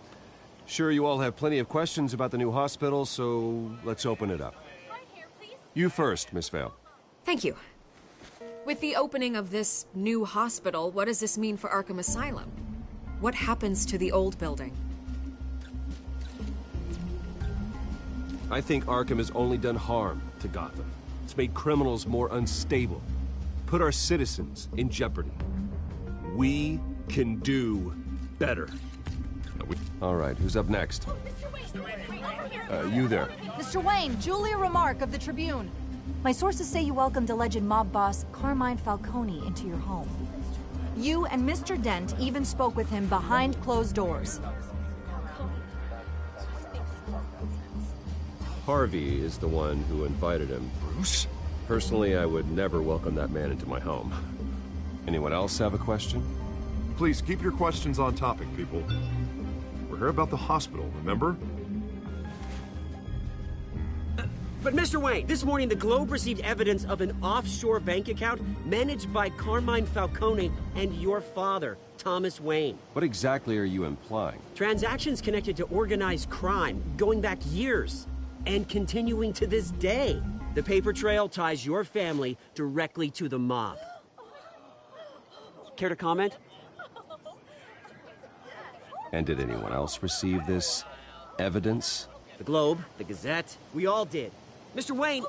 Speaker 7: sure you all have plenty of questions about the new hospital, so let's open it up. You first, Miss Vale.
Speaker 12: Thank you. With the opening of this new hospital, what does this mean for Arkham Asylum? What happens to the old building?
Speaker 7: I think Arkham has only done harm to Gotham. It's made criminals more unstable, put our citizens in jeopardy. We can do better. All right, who's up next? You there.
Speaker 18: Mr. Wayne, Julia Remark of the Tribune. My sources say you welcomed alleged mob boss Carmine Falcone into your home. You and Mr. Dent even spoke with him behind closed doors.
Speaker 7: Harvey is the one who invited him.
Speaker 3: Bruce?
Speaker 7: Personally, I would never welcome that man into my home. Anyone else have a question?
Speaker 9: Please keep your questions on topic, people. We're here about the hospital, remember?
Speaker 17: But Mr. Wayne, this morning the Globe received evidence of an offshore bank account managed by Carmine Falcone and your father, Thomas Wayne.
Speaker 7: What exactly are you implying?
Speaker 17: Transactions connected to organized crime, going back years, and continuing to this day. The paper trail ties your family directly to the mob. Care to comment?
Speaker 7: And did anyone else receive this evidence?
Speaker 17: The Globe, the Gazette, we all did. Mr. Wayne,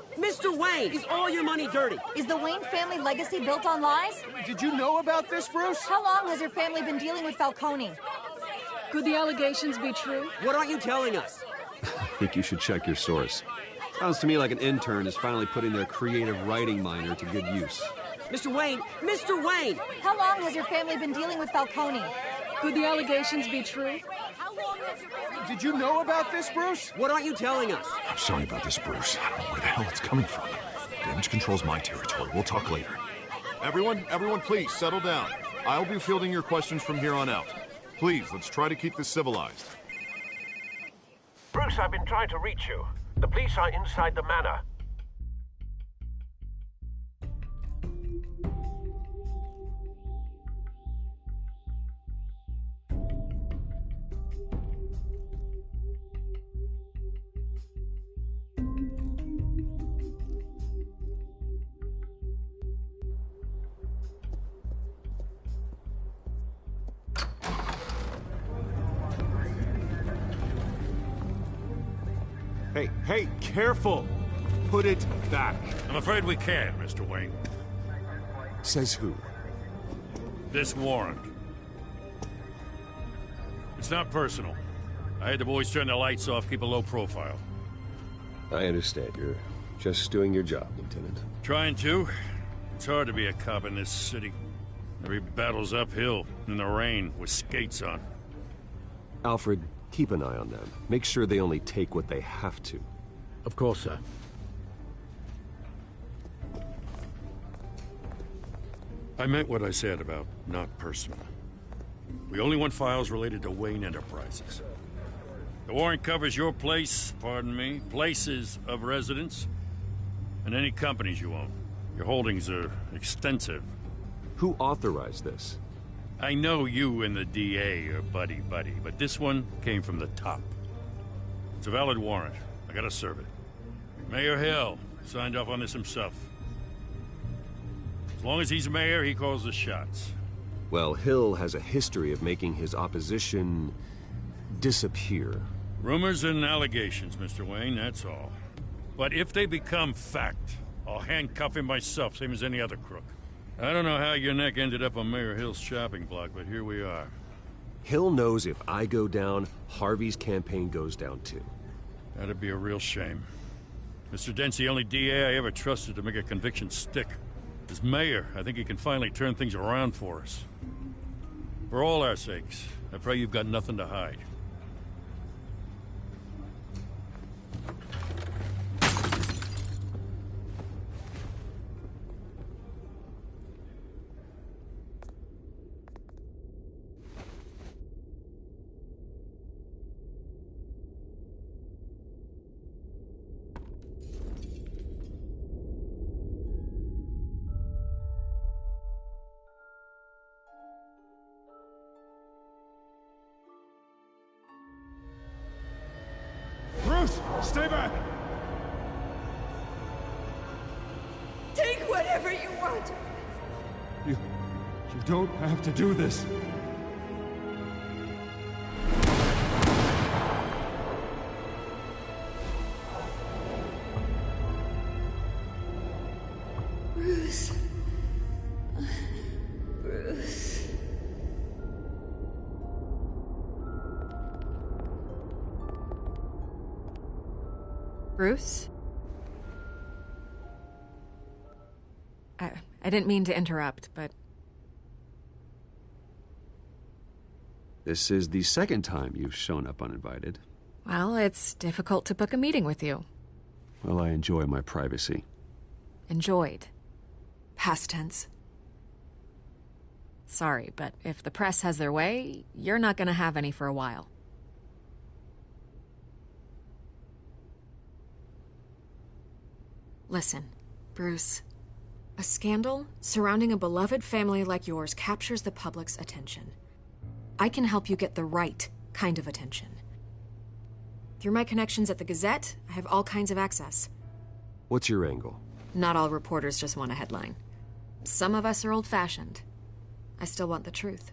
Speaker 17: is all your money dirty?
Speaker 18: Is the Wayne family legacy built on lies?
Speaker 3: Did you know about this, Bruce?
Speaker 18: How long has your family been dealing with Falcone?
Speaker 1: Could the allegations be true?
Speaker 17: What aren't you telling us?
Speaker 7: I think you should check your source. Sounds to me like an intern is finally putting their creative writing minor to good use.
Speaker 17: Mr. Wayne!
Speaker 18: How long has your family been dealing with Falcone?
Speaker 1: Could the allegations be true?
Speaker 3: Did you know about this, Bruce?
Speaker 17: What aren't you telling us?
Speaker 9: I'm sorry about this, Bruce. I don't know where the hell it's coming from. Damage control's my territory. We'll talk later. Everyone, please, settle down. I'll be fielding your questions from here on out. Please, let's try to keep this civilized.
Speaker 19: Bruce, I've been trying to reach you. The police are inside the manor.
Speaker 3: Hey, careful! Put it back.
Speaker 4: I'm afraid we can't, Mr. Wayne.
Speaker 7: Says who?
Speaker 4: This warrant. It's not personal. I had the boys turn the lights off, keep a low profile.
Speaker 7: I understand. You're just doing your job, Lieutenant.
Speaker 4: Trying to. It's hard to be a cop in this city. Every battle's uphill, in the rain, with skates on.
Speaker 7: Alfred, keep an eye on them. Make sure they only take what they have to.
Speaker 6: Of course, sir.
Speaker 4: I meant what I said about not personal. We only want files related to Wayne Enterprises. The warrant covers your place, pardon me, places of residence, and any companies you own. Your holdings are extensive.
Speaker 7: Who authorized this?
Speaker 4: I know you and the DA are buddy-buddy, but this one came from the top. It's a valid warrant. I gotta serve it. Mayor Hill signed off on this himself. As long as he's mayor, he calls the shots.
Speaker 7: Well, Hill has a history of making his opposition disappear.
Speaker 4: Rumors and allegations, Mr. Wayne, that's all. But if they become fact, I'll handcuff him myself, same as any other crook. I don't know how your neck ended up on Mayor Hill's shopping block, but here we are.
Speaker 7: Hill knows if I go down, Harvey's campaign goes down too.
Speaker 4: That'd be a real shame. Mr. Dent's the only DA I ever trusted to make a conviction stick. As mayor, I think he can finally turn things around for us. For all our sakes, I pray you've got nothing to hide.
Speaker 3: Bruce, stay back!
Speaker 11: Take whatever you want.
Speaker 3: You don't have to do this.
Speaker 11: Bruce. Bruce.
Speaker 12: Bruce? I didn't mean to interrupt, but
Speaker 7: This is the second time you've shown up uninvited.
Speaker 12: Well, it's difficult to book a meeting with you.
Speaker 7: Well, I enjoy my privacy.
Speaker 12: Enjoyed. Past tense. Sorry, but if the press has their way, you're not gonna have any for a while. Listen, Bruce. A scandal surrounding a beloved family like yours captures the public's attention. I can help you get the right kind of attention. Through my connections at the Gazette, I have all kinds of access.
Speaker 7: What's your angle?
Speaker 12: Not all reporters just want a headline. Some of us are old-fashioned. I still want the truth.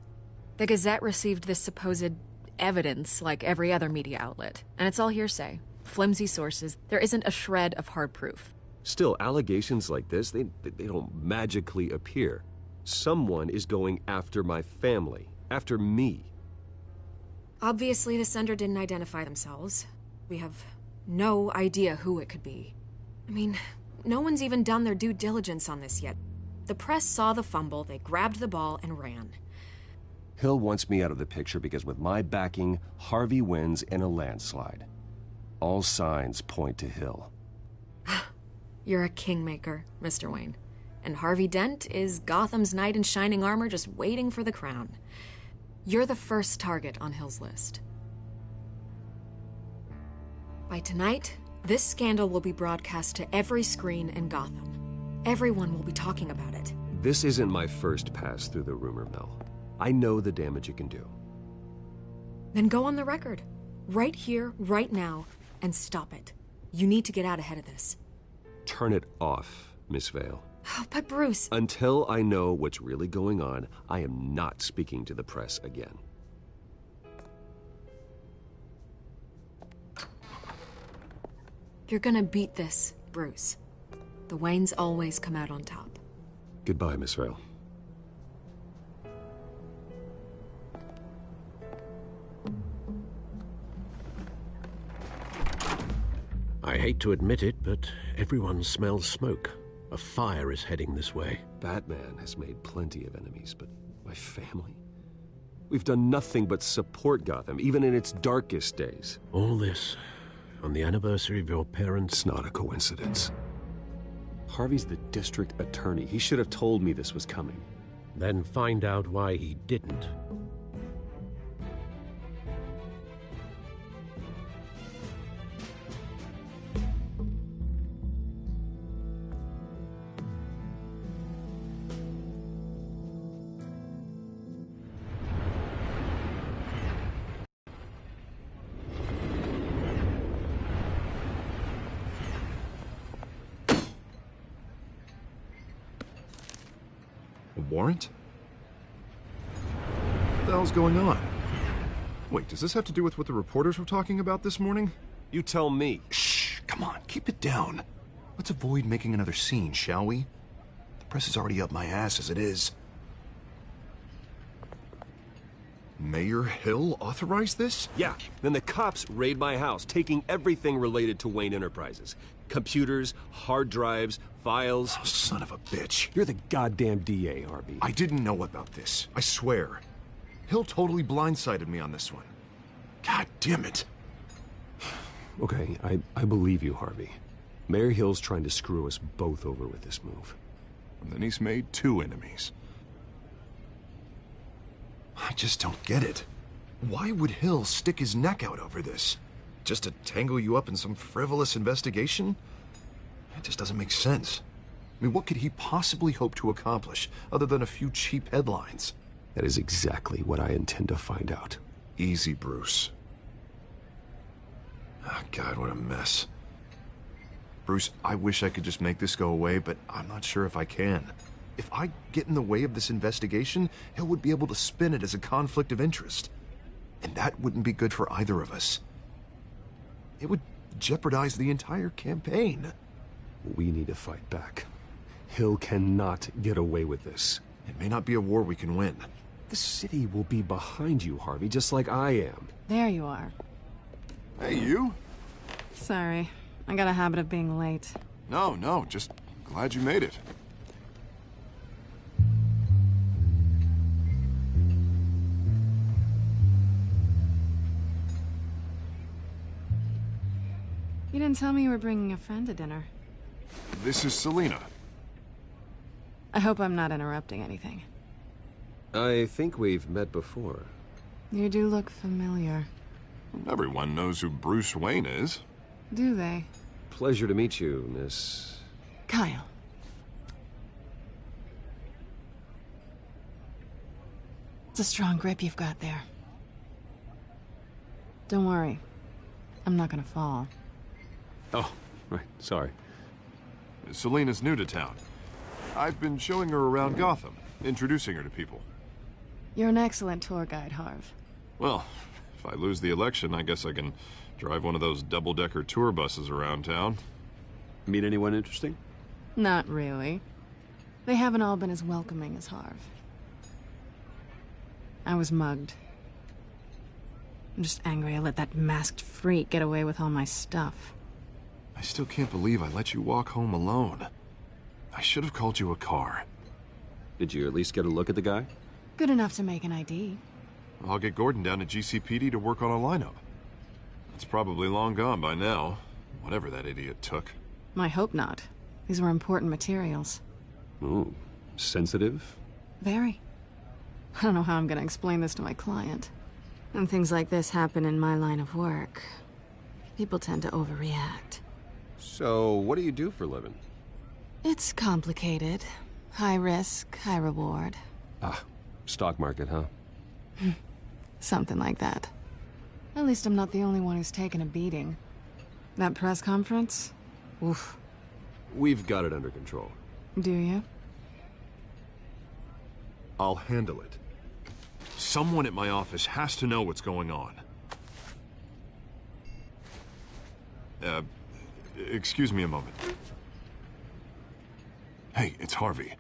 Speaker 12: The Gazette received this supposed evidence like every other media outlet, and it's all hearsay. Flimsy sources. There isn't a shred of hard proof.
Speaker 7: Still, allegations like this, they don't magically appear. Someone is going after my family, after me.
Speaker 12: Obviously, the sender didn't identify themselves. We have no idea who it could be. I mean, no one's even done their due diligence on this yet. The press saw the fumble, they grabbed the ball and ran.
Speaker 7: Hill wants me out of the picture because with my backing, Harvey wins in a landslide. All signs point to Hill.
Speaker 12: You're a kingmaker, Mr. Wayne. And Harvey Dent is Gotham's knight in shining armor just waiting for the crown. You're the first target on Hill's list. By tonight, this scandal will be broadcast to every screen in Gotham. Everyone will be talking about it.
Speaker 7: This isn't my first pass through the rumor mill. I know the damage it can do.
Speaker 12: Then go on the record. Right here, right now, and stop it. You need to get out ahead of this.
Speaker 7: Turn it off, Miss Vale.
Speaker 12: Oh, but Bruce...
Speaker 7: Until I know what's really going on, I am not speaking to the press again.
Speaker 12: You're gonna beat this, Bruce. The Waynes always come out on top.
Speaker 7: Goodbye, Miss Vale.
Speaker 6: I hate to admit it, but everyone smells smoke. A fire is heading this way.
Speaker 7: Batman has made plenty of enemies, but my family? We've done nothing but support Gotham, even in its darkest days.
Speaker 6: All this on the anniversary of your parents'...
Speaker 7: It's not a coincidence. Harvey's the district attorney. He should have told me this was coming.
Speaker 6: Then find out why he didn't.
Speaker 9: Warrant? What the hell's going on? Wait, does this have to do with what the reporters were talking about this morning?
Speaker 7: You tell me.
Speaker 9: Shh, come on, keep it down. Let's avoid making another scene, shall we? The press is already up my ass as it is. Mayor Hill authorized this?
Speaker 7: Yeah, then the cops raid my house, taking everything related to Wayne Enterprises. Computers, hard drives, files.
Speaker 9: Oh, son of a bitch.
Speaker 7: You're the goddamn DA, Harvey.
Speaker 9: I didn't know about this. I swear. Hill totally blindsided me on this one. God damn it.
Speaker 7: Okay, I believe you, Harvey. Mayor Hill's trying to screw us both over with this move.
Speaker 9: And then he's made 2 enemies. I just don't get it. Why would Hill stick his neck out over this? Just to tangle you up in some frivolous investigation? It just doesn't make sense. I mean, what could he possibly hope to accomplish other than a few cheap headlines?
Speaker 7: That is exactly what I intend to find out.
Speaker 9: Easy, Bruce. Oh, God, what a mess. Bruce, I wish I could just make this go away, but I'm not sure if I can. If I get in the way of this investigation, Hill would be able to spin it as a conflict of interest. And that wouldn't be good for either of us. It would jeopardize the entire campaign.
Speaker 7: We need to fight back. Hill cannot get away with this.
Speaker 9: It may not be a war we can win.
Speaker 7: The city will be behind you, Harvey, just like I am.
Speaker 1: There you are.
Speaker 9: Hey, you?
Speaker 1: Sorry. I got a habit of being late.
Speaker 9: No, just glad you made it.
Speaker 1: You didn't tell me you were bringing a friend to dinner.
Speaker 9: This is Selina.
Speaker 1: I hope I'm not interrupting anything.
Speaker 7: I think we've met before.
Speaker 1: You do look familiar.
Speaker 9: Everyone knows who Bruce Wayne is.
Speaker 1: Do they?
Speaker 7: Pleasure to meet you, Miss...
Speaker 1: Kyle. It's a strong grip you've got there. Don't worry. I'm not gonna fall.
Speaker 7: Oh, right. Sorry.
Speaker 9: Selina's new to town. I've been showing her around Gotham, introducing her to people.
Speaker 1: You're an excellent tour guide, Harv.
Speaker 9: Well, if I lose the election, I guess I can drive one of those double-decker tour buses around town.
Speaker 7: Meet anyone interesting?
Speaker 1: Not really. They haven't all been as welcoming as Harv. I was mugged. I'm just angry I let that masked freak get away with all my stuff.
Speaker 9: I still can't believe I let you walk home alone. I should have called you a car.
Speaker 7: Did you at least get a look at the guy?
Speaker 1: Good enough to make an ID.
Speaker 9: I'll get Gordon down to GCPD to work on a lineup. It's probably long gone by now, whatever that idiot took.
Speaker 1: I hope not. These were important materials.
Speaker 7: Ooh, sensitive?
Speaker 1: Very. I don't know how I'm gonna explain this to my client. When things like this happen in my line of work, people tend to overreact.
Speaker 7: So, what do you do for a living?
Speaker 1: It's complicated. High risk, high reward.
Speaker 7: Ah, stock market, huh?
Speaker 1: Something like that. At least I'm not the only one who's taken a beating. That press conference? Oof.
Speaker 7: We've got it under control.
Speaker 1: Do you?
Speaker 9: I'll handle it. Someone at my office has to know what's going on. Excuse me a moment. Hey, it's Harvey.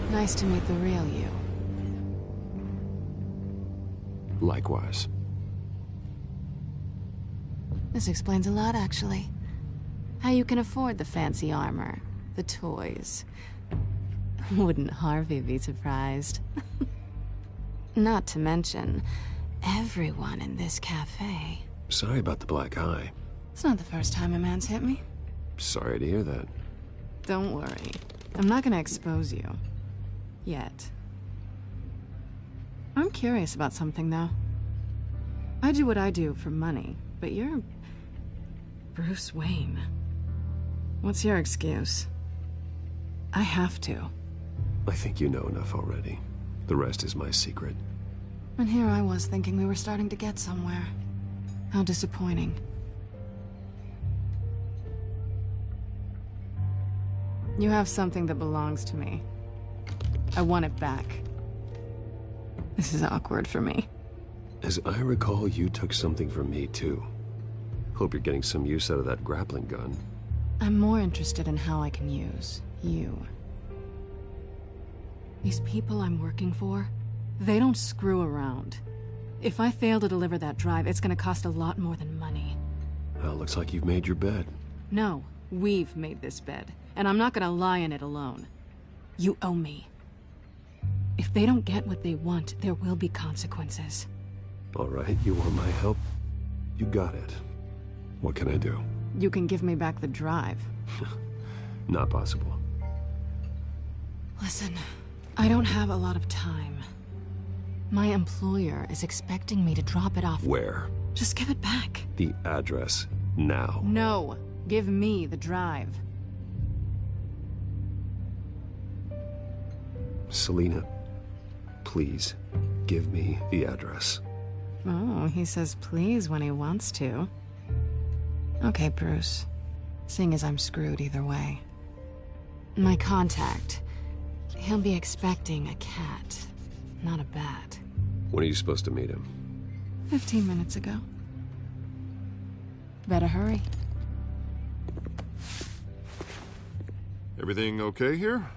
Speaker 1: Nice to meet the real you.
Speaker 7: Likewise.
Speaker 1: This explains a lot, actually. How you can afford the fancy armor, the toys. Wouldn't Harvey be surprised? Not to mention, everyone in this cafe.
Speaker 7: Sorry about the black eye.
Speaker 1: It's not the first time a man's hit me.
Speaker 7: Sorry to hear that.
Speaker 1: Don't worry. I'm not gonna expose you. Yet. I'm curious about something, though. I do what I do for money, but you're... Bruce Wayne. What's your excuse? I have to.
Speaker 7: I think you know enough already. The rest is my secret.
Speaker 1: And here I was thinking we were starting to get somewhere. How disappointing. You have something that belongs to me. I want it back. This is awkward for me.
Speaker 7: As I recall, you took something from me, too. Hope you're getting some use out of that grappling gun.
Speaker 1: I'm more interested in how I can use you. These people I'm working for, they don't screw around. If I fail to deliver that drive, it's gonna cost a lot more than money.
Speaker 7: Well, looks like you've made your bed.
Speaker 1: No, we've made this bed, and I'm not gonna lie in it alone. You owe me. If they don't get what they want, there will be consequences.
Speaker 7: All right, you want my help? You got it. What can I do?
Speaker 1: You can give me back the drive.
Speaker 7: Not possible.
Speaker 1: Listen, I don't have a lot of time. My employer is expecting me to drop it off.
Speaker 7: Where?
Speaker 1: Just give it back.
Speaker 7: The address, now.
Speaker 1: No, give me the drive.
Speaker 7: Selina, please, give me the address.
Speaker 1: Oh, he says please when he wants to. Okay, Bruce. Seeing as I'm screwed either way. My contact. He'll be expecting a cat, not a bat.
Speaker 7: When are you supposed to meet him?
Speaker 1: 15 minutes ago. Better hurry.
Speaker 9: Everything okay here?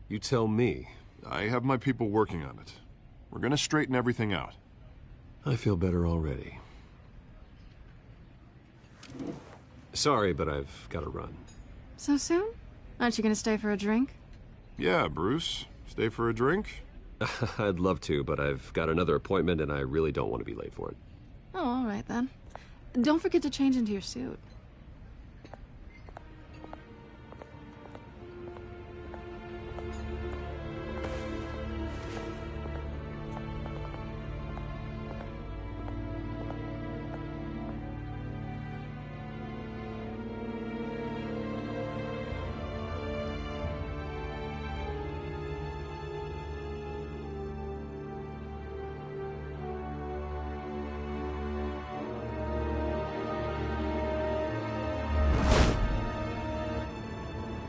Speaker 7: You tell me.
Speaker 9: I have my people working on it. We're gonna straighten everything out.
Speaker 7: I feel better already. Sorry, but I've got to run.
Speaker 1: So soon? Aren't you gonna stay for a drink?
Speaker 9: Yeah, Bruce. Stay for a drink?
Speaker 7: I'd love to, but I've got another appointment and I really don't want to be late for it.
Speaker 1: Oh, all right then. Don't forget to change into your suit.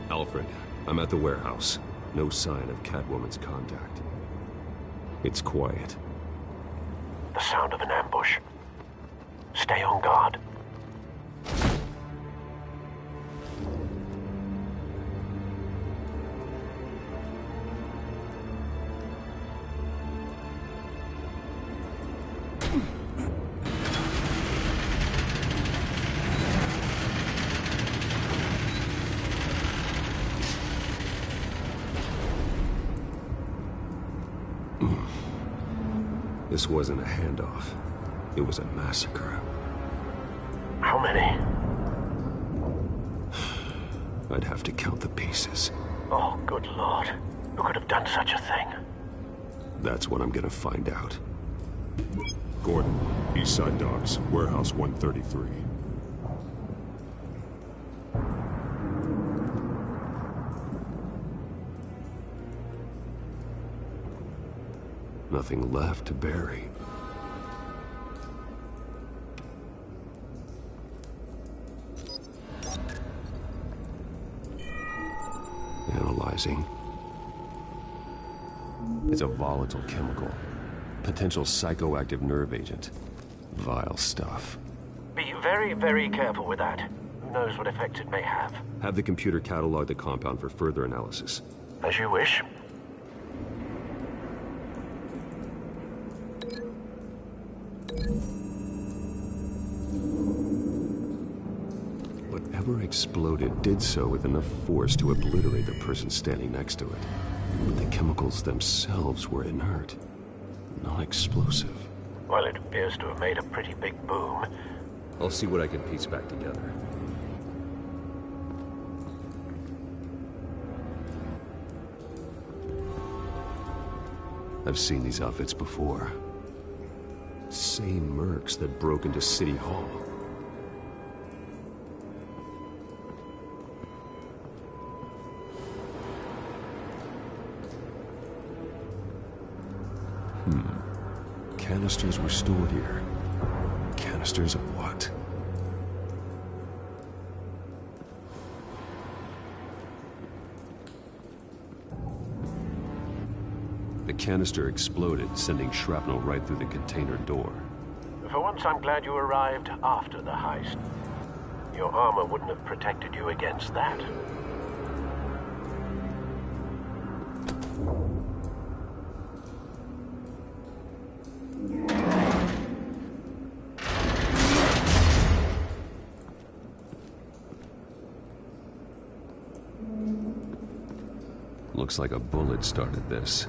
Speaker 7: Alfred, I'm at the warehouse. No sign of Catwoman's contact. It's quiet.
Speaker 19: The sound of an ambush. Stay on guard.
Speaker 7: This wasn't a handoff. It was a massacre.
Speaker 19: How many?
Speaker 7: I'd have to count the pieces.
Speaker 19: Oh, good Lord. Who could have done such a thing?
Speaker 7: That's what I'm gonna find out.
Speaker 8: Gordon, Eastside Docks, Warehouse 133.
Speaker 7: Nothing left to bury. Analyzing. It's a volatile chemical. Potential psychoactive nerve agent. Vile stuff.
Speaker 19: Be very, very careful with that. Who knows what effect it may have.
Speaker 7: Have the computer catalog the compound for further analysis.
Speaker 19: As you wish.
Speaker 7: Whatever exploded did so with enough force to obliterate the person standing next to it. But the chemicals themselves were inert, non-explosive.
Speaker 19: Well, it appears to have made a pretty big boom.
Speaker 7: I'll see what I can piece back together. I've seen these outfits before. Same mercs that broke into City Hall. Canisters were stored here. Canisters of what? The canister exploded, sending shrapnel right through the container door.
Speaker 19: For once, I'm glad you arrived after the heist. Your armor wouldn't have protected you against that.
Speaker 7: Looks like a bullet started this.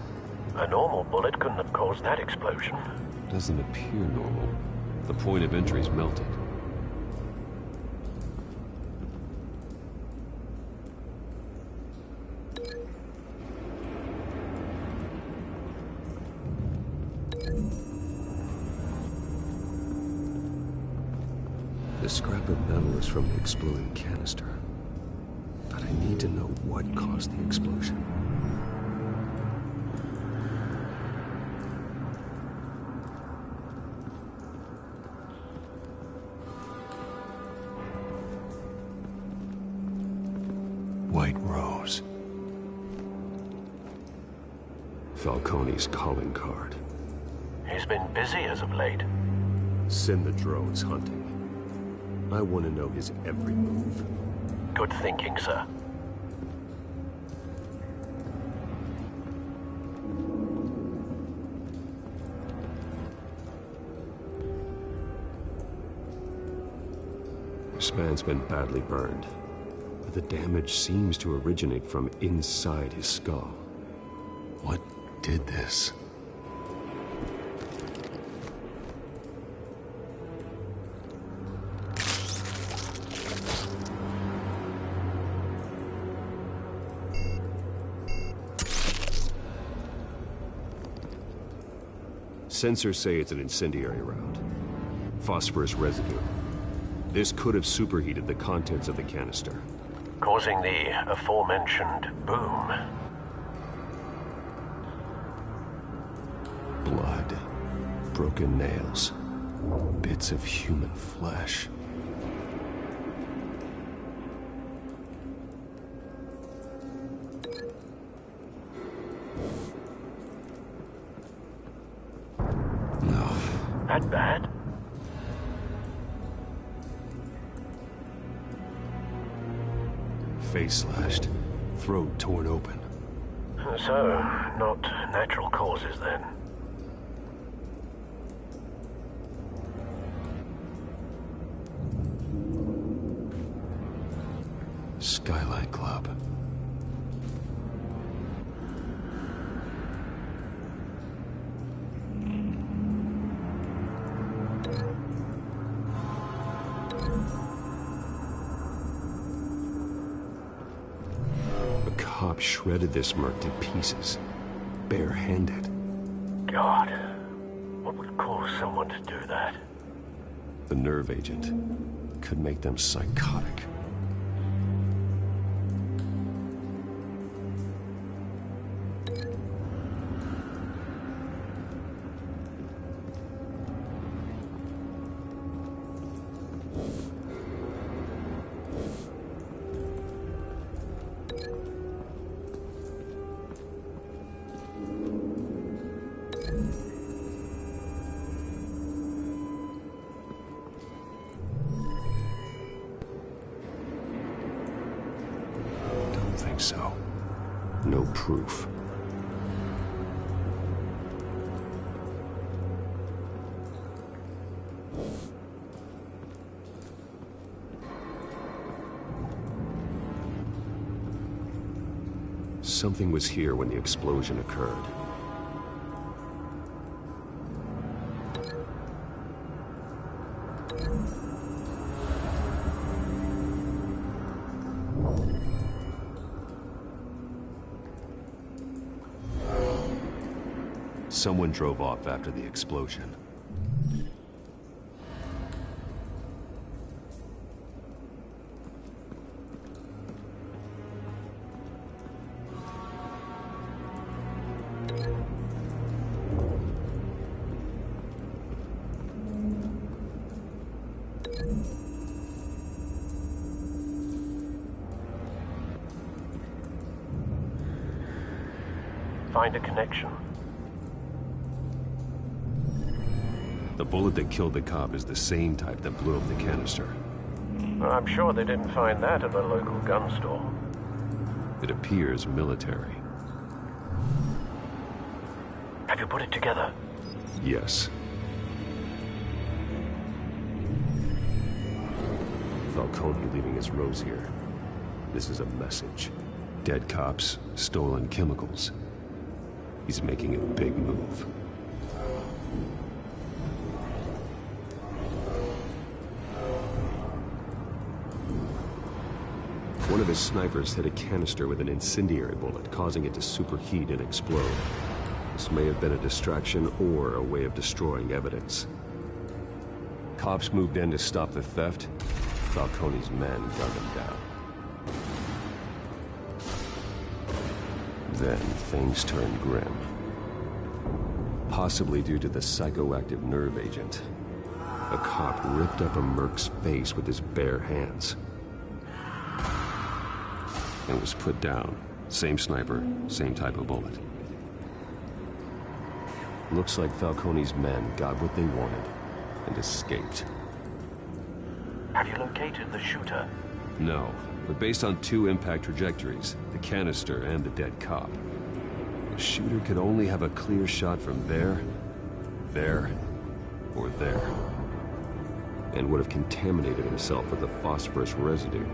Speaker 19: A normal bullet couldn't have caused that explosion.
Speaker 7: Doesn't appear normal. The point of entry's melted. The scrap of metal is from the exploding canister. But I need to know what caused the explosion. White Rose. Falcone's calling card.
Speaker 19: He's been busy as of late.
Speaker 7: Send the drones hunting. I want to know his every move.
Speaker 19: Good thinking, sir.
Speaker 7: This man's been badly burned, but the damage seems to originate from inside his skull. What did this? Sensors say it's an incendiary round. Phosphorus residue. This could have superheated the contents of the canister,
Speaker 19: causing the aforementioned boom.
Speaker 7: Blood, broken nails, bits of human flesh.
Speaker 19: That bad?
Speaker 7: Face slashed, throat torn open.
Speaker 19: So, not natural causes then.
Speaker 7: Skylight Club. Cop shredded this merc to pieces, bare-handed.
Speaker 19: God, what would cause someone to do that?
Speaker 7: The nerve agent could make them psychotic. So, no proof. Something was here when the explosion occurred. Someone drove off after the explosion.
Speaker 19: Find a connection.
Speaker 7: The bullet that killed the cop is the same type that blew up the canister.
Speaker 19: Well, I'm sure they didn't find that at the local gun store.
Speaker 7: It appears military.
Speaker 19: Have you put it together?
Speaker 7: Yes. Falcone leaving his rose here. This is a message. Dead cops, stolen chemicals. He's making a big move. One of his snipers hit a canister with an incendiary bullet, causing it to superheat and explode. This may have been a distraction or a way of destroying evidence. Cops moved in to stop the theft. Falcone's men gunned him down. Then things turned grim. Possibly due to the psychoactive nerve agent. A cop ripped up a merc's face with his bare hands. And was put down. Same sniper, same type of bullet. Looks like Falcone's men got what they wanted and escaped.
Speaker 19: Have you located the shooter?
Speaker 7: No, but based on two impact trajectories, the canister and the dead cop, the shooter could only have a clear shot from there, or there. and would have contaminated himself with the phosphorus residue.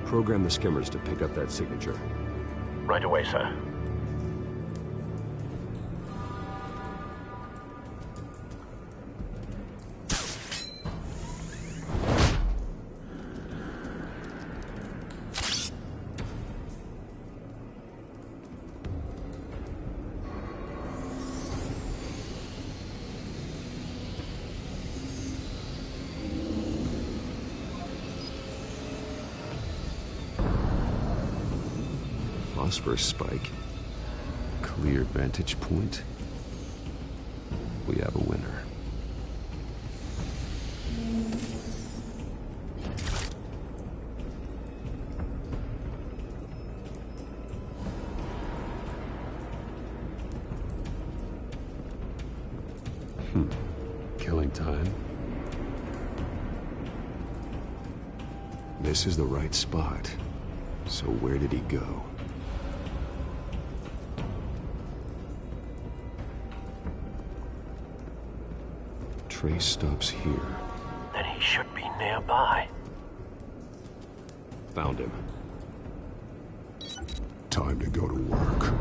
Speaker 7: Program the skimmers to pick up that signature.
Speaker 19: Right away, sir.
Speaker 7: Phosphorus spike. Clear vantage point. We have a winner. Killing time. This is the right spot. So where did he go? Trace stops here.
Speaker 19: Then he should be nearby.
Speaker 7: Found him.
Speaker 8: Time to go to work.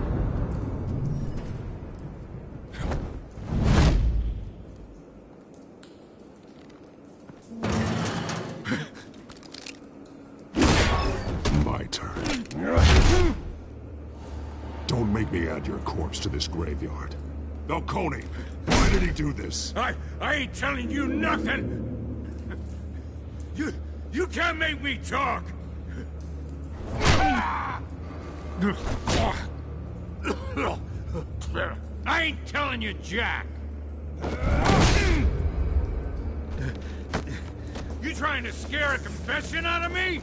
Speaker 8: My turn. Don't make me add your corpse to this graveyard. Falcone, why did he do this?
Speaker 4: I ain't telling you nothing! You can't make me talk! I ain't telling you, Jack! You trying to scare a confession out of me?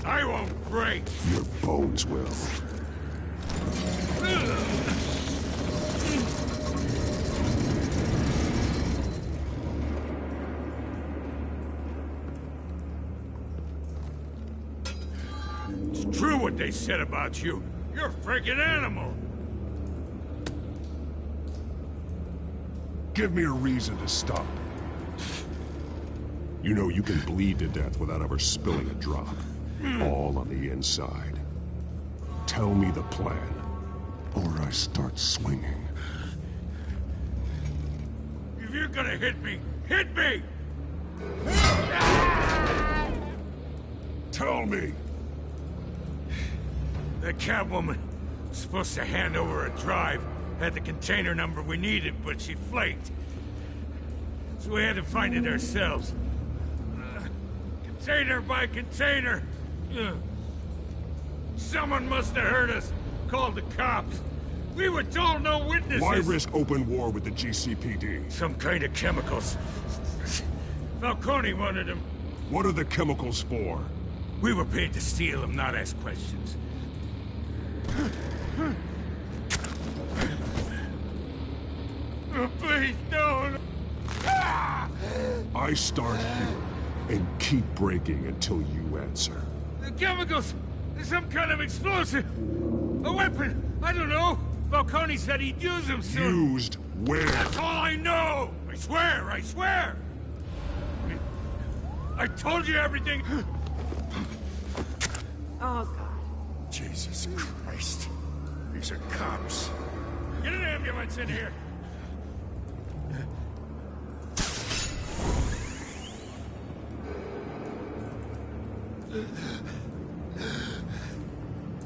Speaker 4: I won't break!
Speaker 8: Your bones will.
Speaker 4: It's true what they said about you. You're a freaking animal.
Speaker 8: Give me a reason to stop. You know you can bleed to death without ever spilling a drop. All on the inside. Tell me the plan, or I start swinging.
Speaker 4: If you're gonna hit me, hit me!
Speaker 8: Tell me!
Speaker 4: The Catwoman was supposed to hand over a drive, had the container number we needed, but she flaked. So we had to find it ourselves. Container by container. Someone must have heard us, called the cops. We were told no witnesses.
Speaker 8: Why risk open war with the GCPD?
Speaker 4: Some kind of chemicals. Falcone wanted them.
Speaker 8: What are the chemicals for?
Speaker 4: We were paid to steal them, not ask questions. Oh, please, no.
Speaker 8: I start here and keep breaking until you answer.
Speaker 4: The chemicals! Some kind of explosive! A weapon! I don't know! Falcone said he'd use them soon!
Speaker 8: Used where?
Speaker 4: That's all I know! I swear! I swear! I told you everything!
Speaker 18: Oh, God.
Speaker 8: Jesus Christ. These are cops.
Speaker 4: Get an ambulance in here!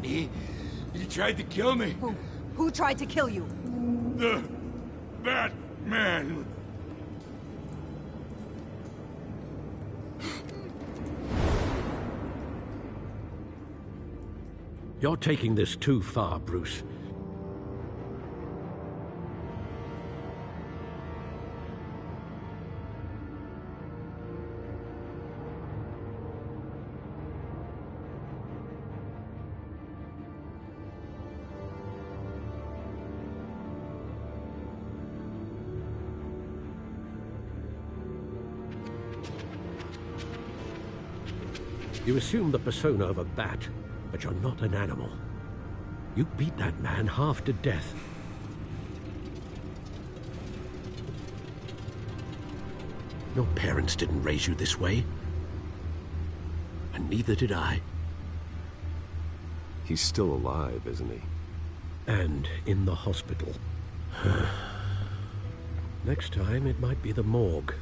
Speaker 4: He tried to kill me.
Speaker 18: Who tried to kill you?
Speaker 4: The Batman.
Speaker 6: You're taking this too far, Bruce. You assume the persona of a bat, but you're not an animal. You beat that man half to death. Your parents didn't raise you this way. And neither did I.
Speaker 7: He's still alive, isn't he?
Speaker 6: And in the hospital. Next time, it might be the morgue.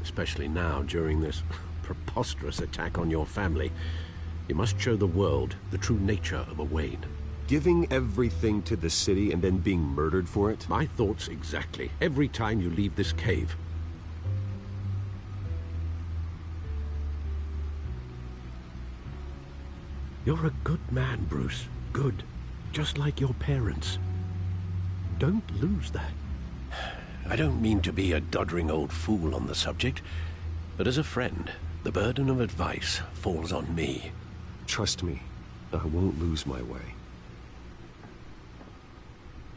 Speaker 6: Especially now, during this preposterous attack on your family. You must show the world the true nature of a Wayne.
Speaker 7: Giving everything to the city and then being murdered for it?
Speaker 6: My thoughts exactly. Every time you leave this cave. You're a good man, Bruce. Good. Just like your parents. Don't lose that. I don't mean to be a doddering old fool on the subject, but as a friend, the burden of advice falls on me.
Speaker 7: Trust me, I won't lose my way.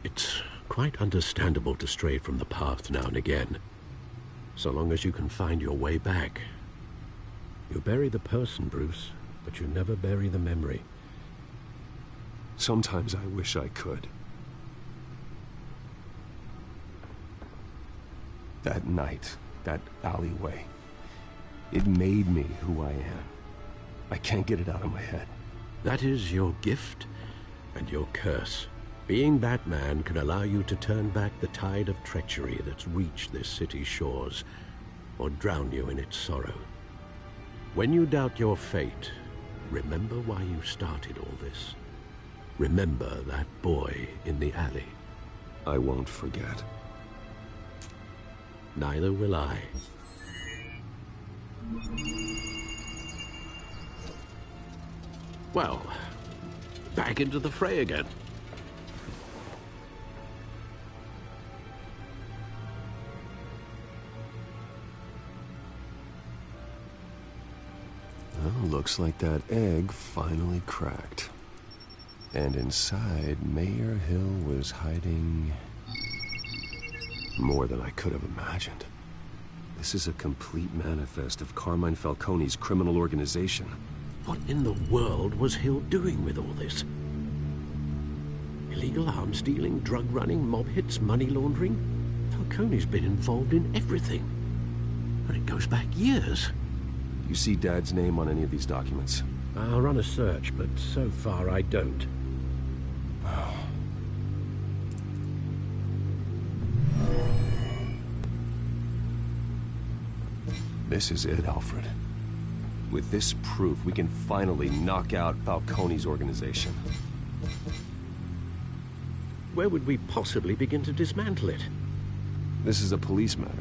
Speaker 6: It's quite understandable to stray from the path now and again, so long as you can find your way back. You bury the person, Bruce, but you never bury the memory.
Speaker 7: Sometimes I wish I could. That night, that alleyway, it made me who I am. I can't get it out of my head.
Speaker 6: That is your gift and your curse. Being Batman can allow you to turn back the tide of treachery that's reached this city's shores, or drown you in its sorrow. When you doubt your fate, remember why you started all this. Remember that boy in the alley.
Speaker 7: I won't forget.
Speaker 6: Neither will I. Well, back into the fray again.
Speaker 7: Well, looks like that egg finally cracked. And inside, Mayor Hill was hiding more than I could have imagined. This is a complete manifest of Carmine Falcone's criminal organization.
Speaker 6: What in the world was Hill doing with all this? Illegal arms dealing, drug running, mob hits, money laundering? Falcone's been involved in everything. And it goes back years.
Speaker 7: You see Dad's name on any of these documents?
Speaker 6: I'll run a search, but so far I don't.
Speaker 7: This is it, Alfred. With this proof, we can finally knock out Falcone's organization.
Speaker 6: Where would we possibly begin to dismantle it?
Speaker 7: This is a police matter.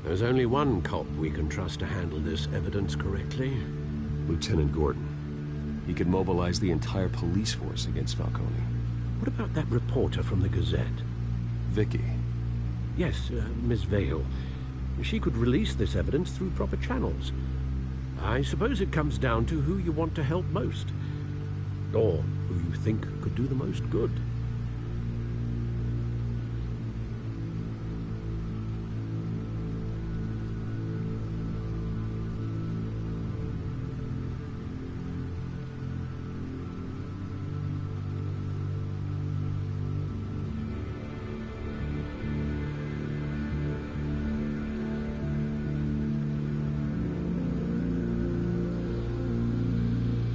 Speaker 6: There's only one cop we can trust to handle this evidence correctly.
Speaker 7: Lieutenant Gordon. He could mobilize the entire police force against Falcone.
Speaker 6: What about that reporter from the Gazette?
Speaker 7: Vicky.
Speaker 6: Yes, Miss Vale. She could release this evidence through proper channels. I suppose it comes down to who you want to help most. Or who you think could do the most good.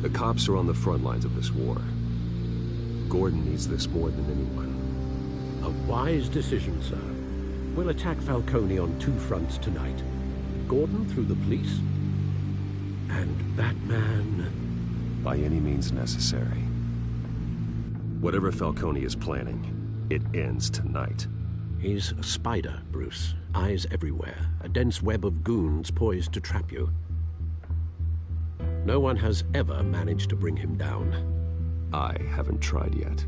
Speaker 7: The cops are on the front lines of this war. Gordon needs this more than anyone.
Speaker 6: A wise decision, sir. We'll attack Falcone on two fronts tonight. Gordon through the police, and Batman...
Speaker 7: by any means necessary. Whatever Falcone is planning, it ends tonight.
Speaker 6: He's a spider, Bruce. Eyes everywhere. A dense web of goons poised to trap you. No one has ever managed to bring him down.
Speaker 7: I haven't tried yet.